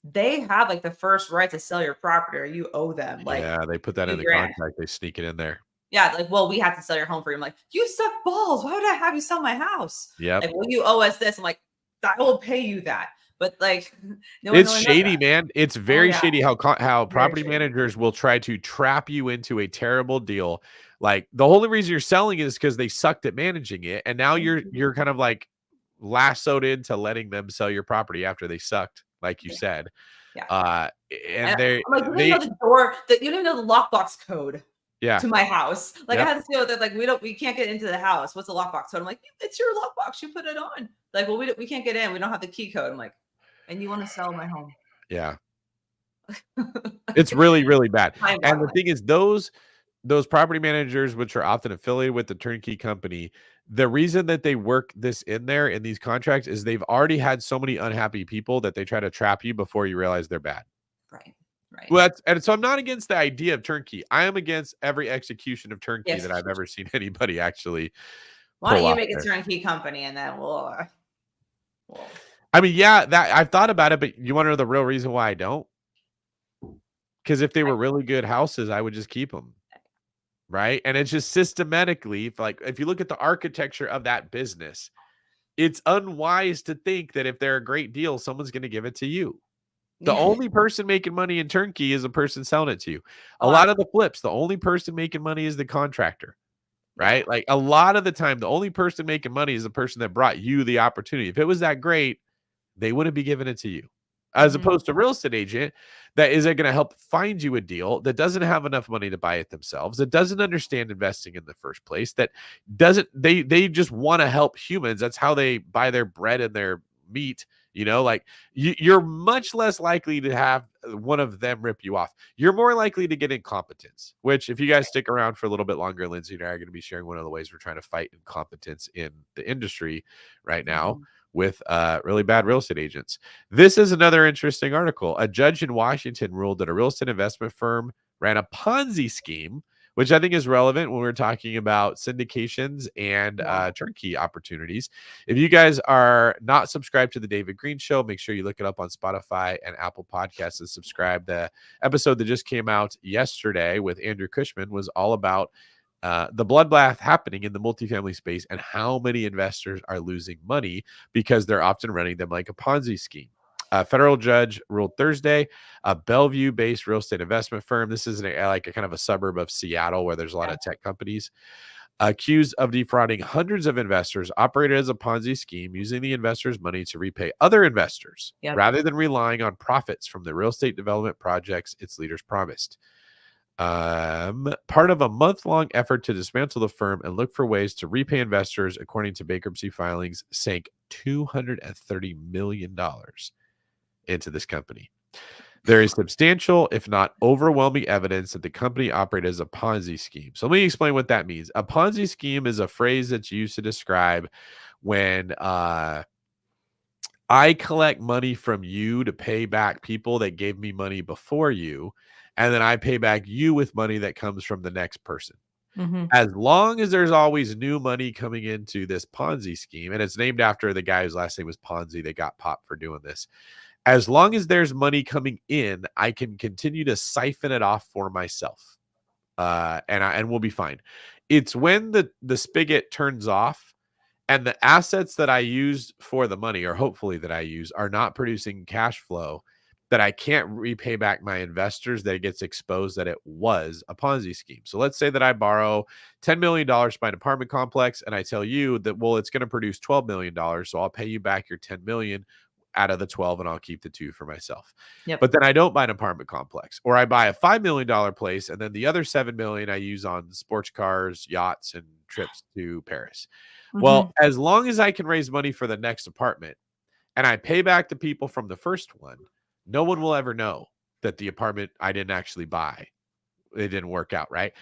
S2: They have like the first right to sell your property, or you owe them. Like,
S1: yeah, they put that in the contract. They sneak it in there.
S2: Yeah, like, well, we have to sell your home for you. I'm like, you suck balls. Why would I have you sell my house?
S1: Yeah.
S2: Like, well, you owe us this. I'm like, I will pay you that. But like,
S1: it's shady, man. It's very shady how property managers will try to trap you into a terrible deal. Like, the only reason you're selling it is because they sucked at managing it, and now you're kind of like lassoed into letting them sell your property after they sucked, like you said.
S2: Yeah.
S1: And they
S2: like, you don't even know the door. You don't even know the lockbox code.
S1: Yeah.
S2: To my house. Like, I had to deal with it. Like, we can't get into the house. What's the lockbox code? I'm like, it's your lockbox. You put it on. Like, well, we can't get in. We don't have the key code. I'm like, and you want to sell my home?
S1: Yeah. It's really, really bad. And the thing is, those property managers, which are often affiliated with the turnkey company, the reason that they work this in there in these contracts is they've already had so many unhappy people that they try to trap you before you realize they're bad.
S2: Right. Right.
S1: Well, and so I'm not against the idea of turnkey. I am against every execution of turnkey that I've ever seen anybody actually.
S2: Why don't you make a turnkey company and then we'll
S1: I mean, yeah, that I've thought about it, but you want to know the real reason why I don't? Because if they were really good houses, I would just keep them. Right. And it's just systematically, if you look at the architecture of that business, it's unwise to think that if they're a great deal, someone's going to give it to you. The only person making money in turnkey is the person selling it to you. A lot of the flips, the only person making money is the contractor, right? Like, a lot of the time, the only person making money is the person that brought you the opportunity. If it was that great, they wouldn't be giving it to you. As opposed to a real estate agent that is going to help find you a deal that doesn't have enough money to buy it themselves, that doesn't understand investing in the first place, that doesn't, they just want to help humans. That's how they buy their bread and their meat. Like, you're much less likely to have one of them rip you off. You're more likely to get incompetence, which, if you guys stick around for a little bit longer, Lindsey and I are going to be sharing one of the ways we're trying to fight incompetence in the industry right now. with really bad real estate agents. This is another interesting article. A judge in Washington ruled that a real estate investment firm ran a Ponzi scheme, which I think is relevant when we're talking about syndications and turnkey opportunities. If you guys are not subscribed to the David Greene Show, make sure you look it up on Spotify and Apple Podcasts and subscribe. The episode that just came out yesterday with Andrew Cushman was all about the bloodbath happening in the multifamily space and how many investors are losing money because they're often running them like a Ponzi scheme. A federal judge ruled Thursday, a Bellevue-based real estate investment firm. This is like a kind of a suburb of Seattle where there's a lot of tech companies, accused of defrauding hundreds of investors, operated as a Ponzi scheme, using the investors' money to repay other investors rather than relying on profits from the real estate development projects its leaders promised. Part of a month-long effort to dismantle the firm and look for ways to repay investors, according to bankruptcy filings, sank $230 million into this company. There is substantial, if not overwhelming, evidence that the company operated as a Ponzi scheme. So let me explain what that means. A Ponzi scheme is a phrase that's used to describe when I collect money from you to pay back people that gave me money before you, and then I pay back you with money that comes from the next person. As long as there's always new money coming into this Ponzi scheme, and it's named after the guy whose last name was Ponzi, they got popped for doing this. As long as there's money coming in, I can continue to siphon it off for myself, and we'll be fine. It's when the spigot turns off and the assets that I used for the money, or hopefully that I use, are not producing cash flow, that I can't repay back my investors, that it gets exposed that it was a Ponzi scheme. So let's say that I borrow $10 million to buy an apartment complex, and I tell you that, well, it's going to produce $12 million, so I'll pay you back your $10 million out of the 12, and I'll keep the 2 for myself. But then I don't buy an apartment complex, or I buy a $5 million place, and then the other $7 million I use on sports cars, yachts, and trips to Paris. Well, as long as I can raise money for the next apartment and I pay back the people from the first one, no one will ever know that the apartment I didn't actually buy, it didn't work out, right?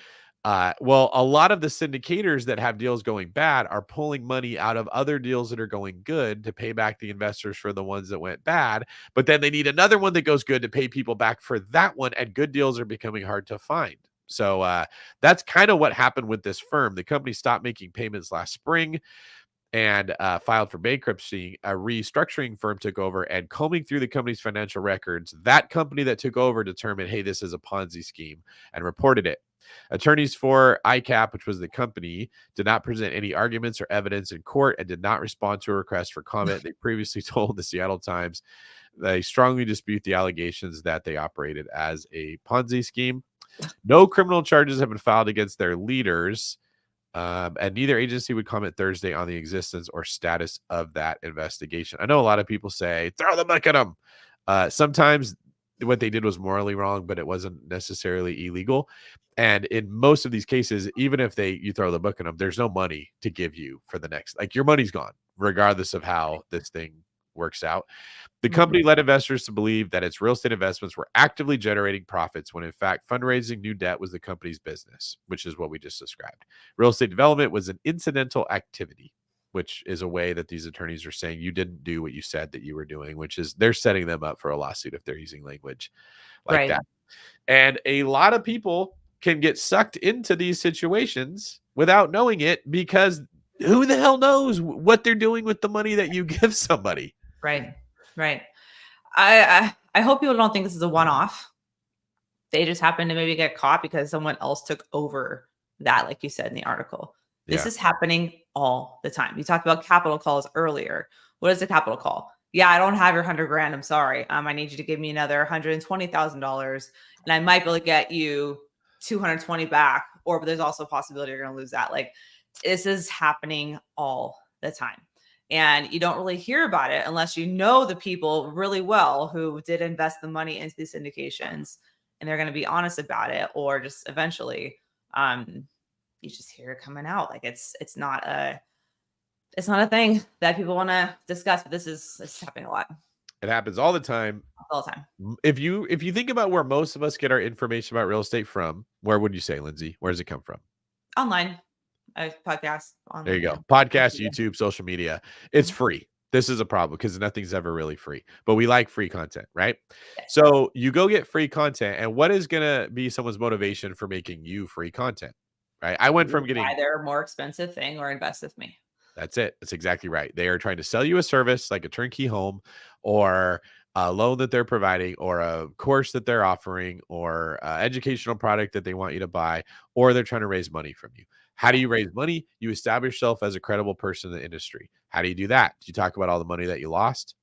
S1: Well, a lot of the syndicators that have deals going bad are pulling money out of other deals that are going good to pay back the investors for the ones that went bad. But then they need another one that goes good to pay people back for that one. And good deals are becoming hard to find. So that's kind of what happened with this firm. The company stopped making payments last spring and filed for bankruptcy. A restructuring firm took over, and combing through the company's financial records, that company that took over determined, hey, this is a Ponzi scheme, and reported it. Attorneys for ICAP, which was the company, did not present any arguments or evidence in court and did not respond to a request for comment. They previously told the Seattle Times they strongly dispute the allegations that they operated as a Ponzi scheme. No criminal charges have been filed against their leaders, and neither agency would comment Thursday on the existence or status of that investigation. I know a lot of people say, throw the book at them. Sometimes what they did was morally wrong, but it wasn't necessarily illegal. And in most of these cases, even if you throw the book at them, there's no money to give you for the next, like, your money's gone, regardless of how this thing works out. The company led investors to believe that its real estate investments were actively generating profits when in fact fundraising new debt was the company's business, which is what we just described. Real estate development was an incidental activity, which is a way that these attorneys are saying you didn't do what you said that you were doing, which is they're setting them up for a lawsuit if they're using language like that. And a lot of people can get sucked into these situations without knowing it, because who the hell knows what they're doing with the money that you give somebody.
S2: Right. I hope people don't think this is a one-off. They just happen to maybe get caught because someone else took over that, like you said in the article. This is happening all the time. You talked about capital calls earlier. What is a capital call? Yeah, I don't have your $100,000. I'm sorry. I need you to give me another $120,000, and I might be able to get you 220 back. Or but there's also a possibility you're going to lose that. Like, this is happening all the time. And you don't really hear about it unless you know the people really well who did invest the money into these syndications, and they're going to be honest about it, or just eventually you just hear it coming out. Like, it's not a thing that people want to discuss, but it's happening a lot.
S1: It happens all the time.
S2: All the time.
S1: If you think about where most of us get our information about real estate from, where would you say, Lindsey? Where does it come from?
S2: Online. Podcast.
S1: There you go. Podcast, YouTube, social media. It's free. This is a problem because nothing's ever really free, but we like free content, right?
S2: Yes.
S1: So you go get free content, and what is going to be someone's motivation for making you free content, right? I went from
S2: Buy
S1: getting
S2: their more expensive thing or invest with me.
S1: That's it. That's exactly right. They are trying to sell you a service like a turnkey home or a loan that they're providing or a course that they're offering or educational product that they want you to buy, or they're trying to raise money from you. How do
S2: Yeah.
S1: you raise money? You establish yourself as a credible person in the industry. How do you do that? Do you talk about all the money that you lost?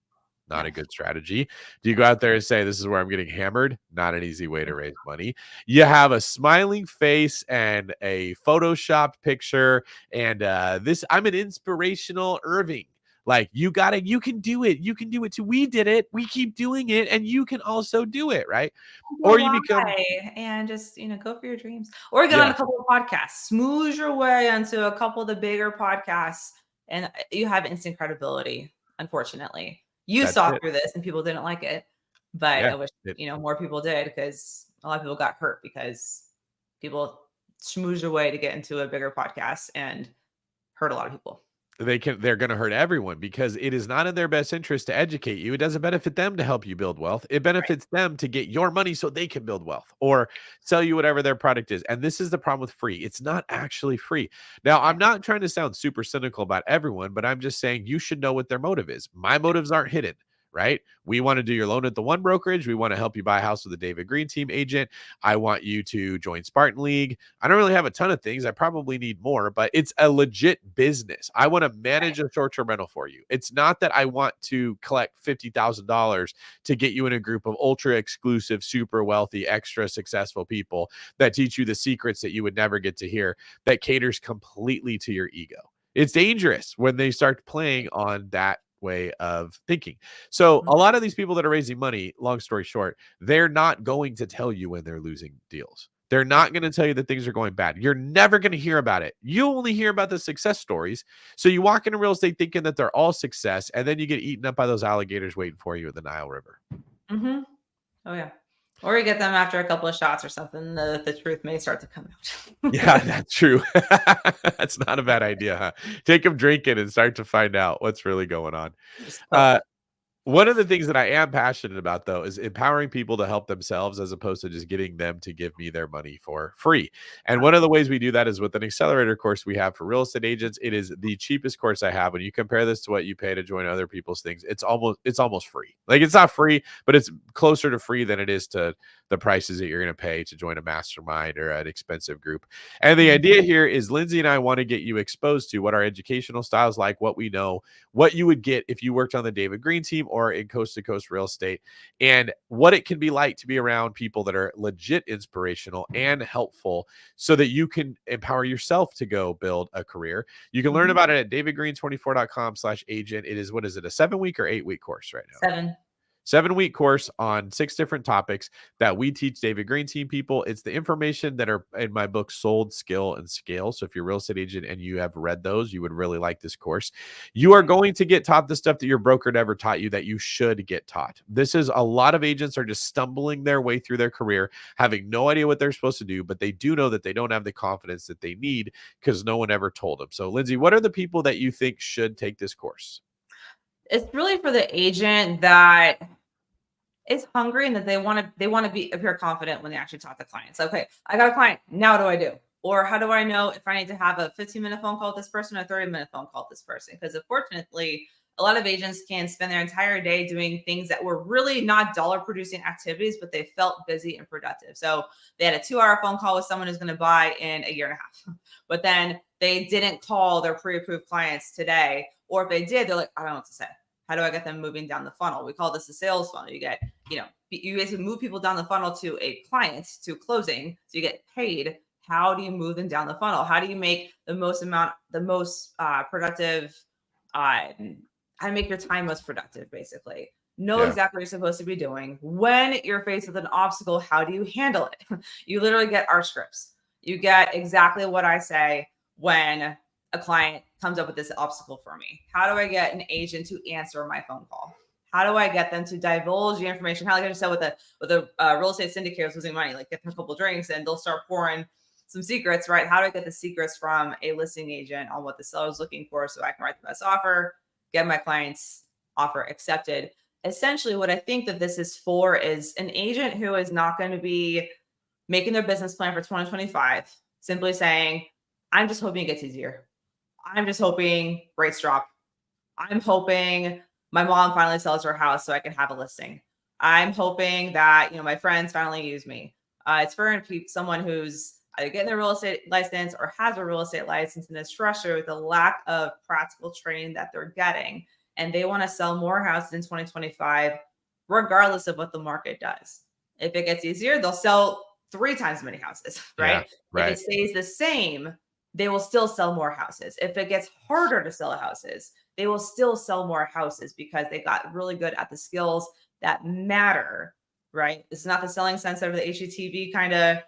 S1: Not
S2: No.
S1: a good strategy. Do you
S2: No.
S1: go out there and say, this is where I'm getting hammered? Not an easy way to raise money. You have a smiling face and a photoshopped picture. And I'm an inspirational Irving. Like you can do it. You can do it too. We did it. We keep doing it. And you can also do it. Right.
S2: Your
S1: Or you become,
S2: why and just go for your dreams or get on
S1: yeah,
S2: a couple of podcasts, smooth your way onto a couple of the bigger podcasts, and you have instant credibility. Unfortunately, you
S1: that's
S2: saw
S1: it.
S2: through this and people didn't like it, but
S1: Yeah.
S2: I wish more people did, because a lot of people got hurt because people schmooze their way to get into a bigger podcast and hurt a lot of people.
S1: They're going to hurt everyone because it is not in their best interest to educate you. It doesn't benefit them to help you build wealth. It
S2: Right.
S1: benefits them to get your money so they can build wealth or sell you whatever their product is. And this is the problem with free. It's not actually free. Now,
S2: Yeah.
S1: I'm not trying to sound super cynical about everyone, but I'm just saying you should know what their motive is. My motives aren't hidden. Right? We want to do your loan at TheOneBrokerage. We want to help you buy a house with a David Greene team agent. I want you to join Spartan League. I don't really have a ton of things. I probably need more, but it's a legit business. I want to manage a short-term rental for you. It's not that I want to collect $50,000 to get you in a group of ultra exclusive, super wealthy, extra successful people that teach you the secrets that you would never get to hear, that caters completely to your ego. It's dangerous when they start playing on that way of thinking. So a
S2: Mhm.
S1: lot of these people that are raising money, long story short, they're not going to tell you when they're losing deals. They're
S2: Yeah.
S1: not going to tell you that things are going bad. You're never going to hear about it. You only hear about the success stories. So you walk into real estate thinking that they're all success, and then you get eaten up by those alligators waiting for you at the Nile River.
S2: Mhm. Oh yeah. Or you get them after a couple of shots or something, the truth may start to come out.
S1: Yeah, that's true. That's not a bad idea, huh? Take them drinking and start to find out what's really going on.
S2: Just
S1: Uh,
S2: poke.
S1: One of the things that I am passionate about, though, is empowering people to help themselves as opposed to just getting them to give me their money for free. And one of the ways we do that is with an accelerator course we have for real estate agents. It is the cheapest course I have. When you compare this to what you pay to join other people's things, it's almost free. Like it's not free, but it's closer to free than it is to the prices that you're going to pay to join a mastermind or an expensive group. And the
S2: Mhm.
S1: idea here is Lindsey and I want to get you exposed to what our educational style is like, what we know, what you would get if you worked on the David Greene team or in coast to coast real estate, and what it can be like to be around people that are legit inspirational and helpful so that you can empower yourself to go build a career. You can learn
S2: Mhm.
S1: about it at davidgreen24.com/agent. It is, what is it, a 7-week or 8-week course right now?
S2: 7.
S1: 7-week course on 6 different topics that we teach David Greene team people. It's the information that are in my book, Sold, Skill, and Scale. So if you're a real estate agent and you have read those, you would really like this course. You are going to get taught the stuff that your broker never taught you that you should get taught. This is a lot of agents are just stumbling their way through their career, having no idea what they're supposed to do, but they do know that they don't have the confidence that they need because no one ever told them. So, Lindsey, what are the people that you think should take this course?
S2: It's really for the agent that is hungry and that they want to be appear confident when they actually talk to clients. Okay, I got a client. Now what do I do? Or how do I know if I need to have a 15-minute phone call with this person or a 30-minute phone call with this person? Because unfortunately, a lot of agents can spend their entire day doing things that were really not dollar producing activities, but they felt busy and productive. So they had a 2-hour phone call with someone who's going to buy in a year and a half, but then they didn't call their pre-approved clients today. Or if they did, they're like, I don't know what to say. How do I get them moving down the funnel? We call this the sales funnel. You basically move people down the funnel to a client, to closing, so you get paid. How do you move them down the funnel? How do you make the most productive? How to make your time most productive, basically. Know
S1: Yeah.
S2: exactly what you're supposed to be doing. When you're faced with an obstacle, how do you handle it? You literally get our scripts. You get exactly what I say when a client comes up with this obstacle for me. How do I get an agent to answer my phone call? How do I get them to divulge the information? How, like I just said, with a real estate syndicate who's losing money, like get them a couple drinks and they'll start pouring some secrets, right? How do I get the secrets from a listing agent on what the seller is looking for so I can write the best offer? get my client's offer accepted. Essentially, what I think that this is for is an agent who is not going to be making their business plan for 2025, simply saying, I'm just hoping it gets easier. I'm just hoping rates drop. I'm hoping my mom finally sells her house so I can have a listing. I'm hoping that, my friends finally use me. It's for someone who's either getting their real estate license or has a real estate license and is frustrated with the lack of practical training that they're getting. And they want to sell more houses in 2025, regardless of what the market does. If it gets easier, they'll sell 3 times as many houses, right?
S1: right.
S2: If it stays the same, they will still sell more houses. If it gets harder to sell houses, they will still sell more houses because they got really good at the skills that matter, right? It's not the selling sense of the HGTV kind of,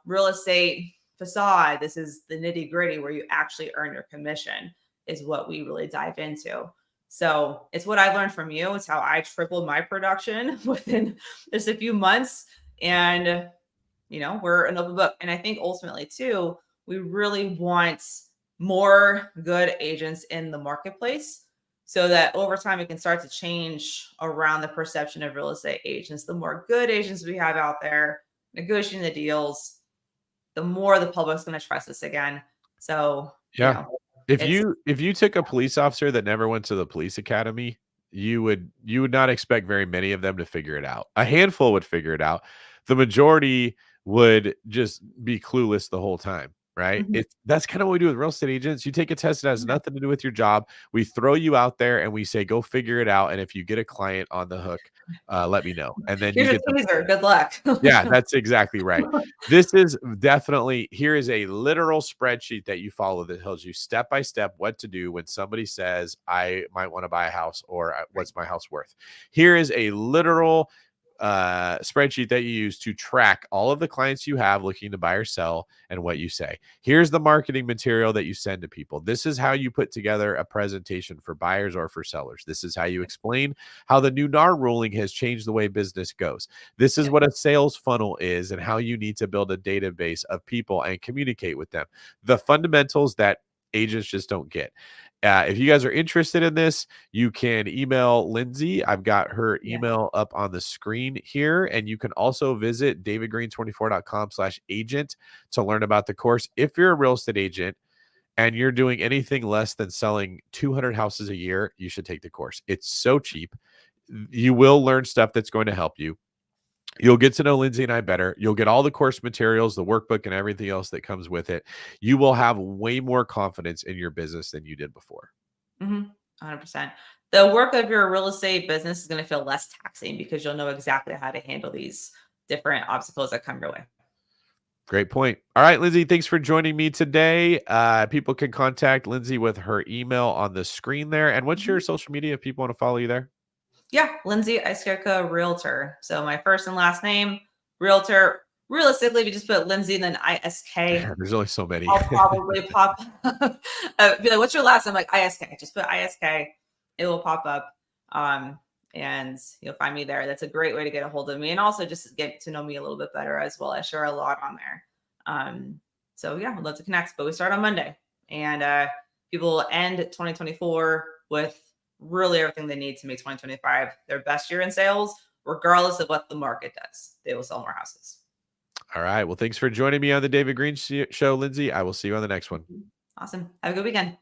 S2: real estate facade. This is the nitty gritty where you actually earn your commission is what we really dive into. So it's what I've learned from you. It's how I tripled my production within just a few months. And, we're an open book. And I think ultimately too, we really want more good agents in the marketplace so that over time it can start to change around the perception of real estate agents. The more good agents we have out there negotiating the deals, the more the public's going to trust us again. So,
S1: yeah. If you took a police officer that never went to the police academy, you would not expect very many of them to figure it out. A handful would figure it out. The majority would just be clueless the whole time, right?
S2: Mhm.
S1: That's kind of what we do with real estate agents. You take a test that has nothing to do with your job. We throw you out there and we say, go figure it out. And if you get a client on the hook, let me know. And then
S2: Here's
S1: you
S2: a
S1: get the
S2: teaser. Good luck.
S1: yeah, that's exactly right. This is definitely here is a literal spreadsheet that you follow that tells you step by step what to do when somebody says, I might want to buy a house or what's my house worth. Here is a literal spreadsheet that you use to track all of the clients you have looking to buy or sell and what you say. Here's the marketing material that you send to people. This is how you put together a presentation for buyers or for sellers. This is how you explain how the new NAR ruling has changed the way business goes. This is what a sales funnel is and how you need to build a database of people and communicate with them. The fundamentals that agents just don't get. If you guys are interested in this, you can email Lindsey. I've got her email up on the screen here. And you can also visit davidgreen24.com/agent to learn about the course. If you're a real estate agent and you're doing anything less than selling 200 houses a year, you should take the course. It's so cheap. You will learn stuff that's going to help you. You'll get to know Lindsey and I better. You'll get all the course materials, the workbook, and everything else that comes with it. You will have way more confidence in your business than you did before.
S2: 100%. The work of your real estate business is going to feel less taxing because you'll know exactly how to handle these different obstacles that come your way.
S1: Great point. All right, Lindsey, thanks for joining me today. People can contact Lindsey with her email on the screen there. And what's your social media if people want to follow you there?
S2: Yeah, Lindsey Iskierka, Realtor. So my first and last name, Realtor. Realistically, if you just put Lindsey and then ISK,
S1: There's only so many.
S2: I'll probably pop up. Be like, what's your last name? Like ISK. Just put ISK. It will pop up. And you'll find me there. That's a great way to get a hold of me. And also just get to know me a little bit better as well. I share a lot on there. So yeah, I'd love to connect. But we start on Monday. And people will end 2024 with really everything they need to make 2025 their best year in sales, regardless of what the market does. They will sell more houses.
S1: All right. Well, thanks for joining me on the David Greene Show, Lindsey. I will see you on the next one.
S2: Awesome. Have a good weekend.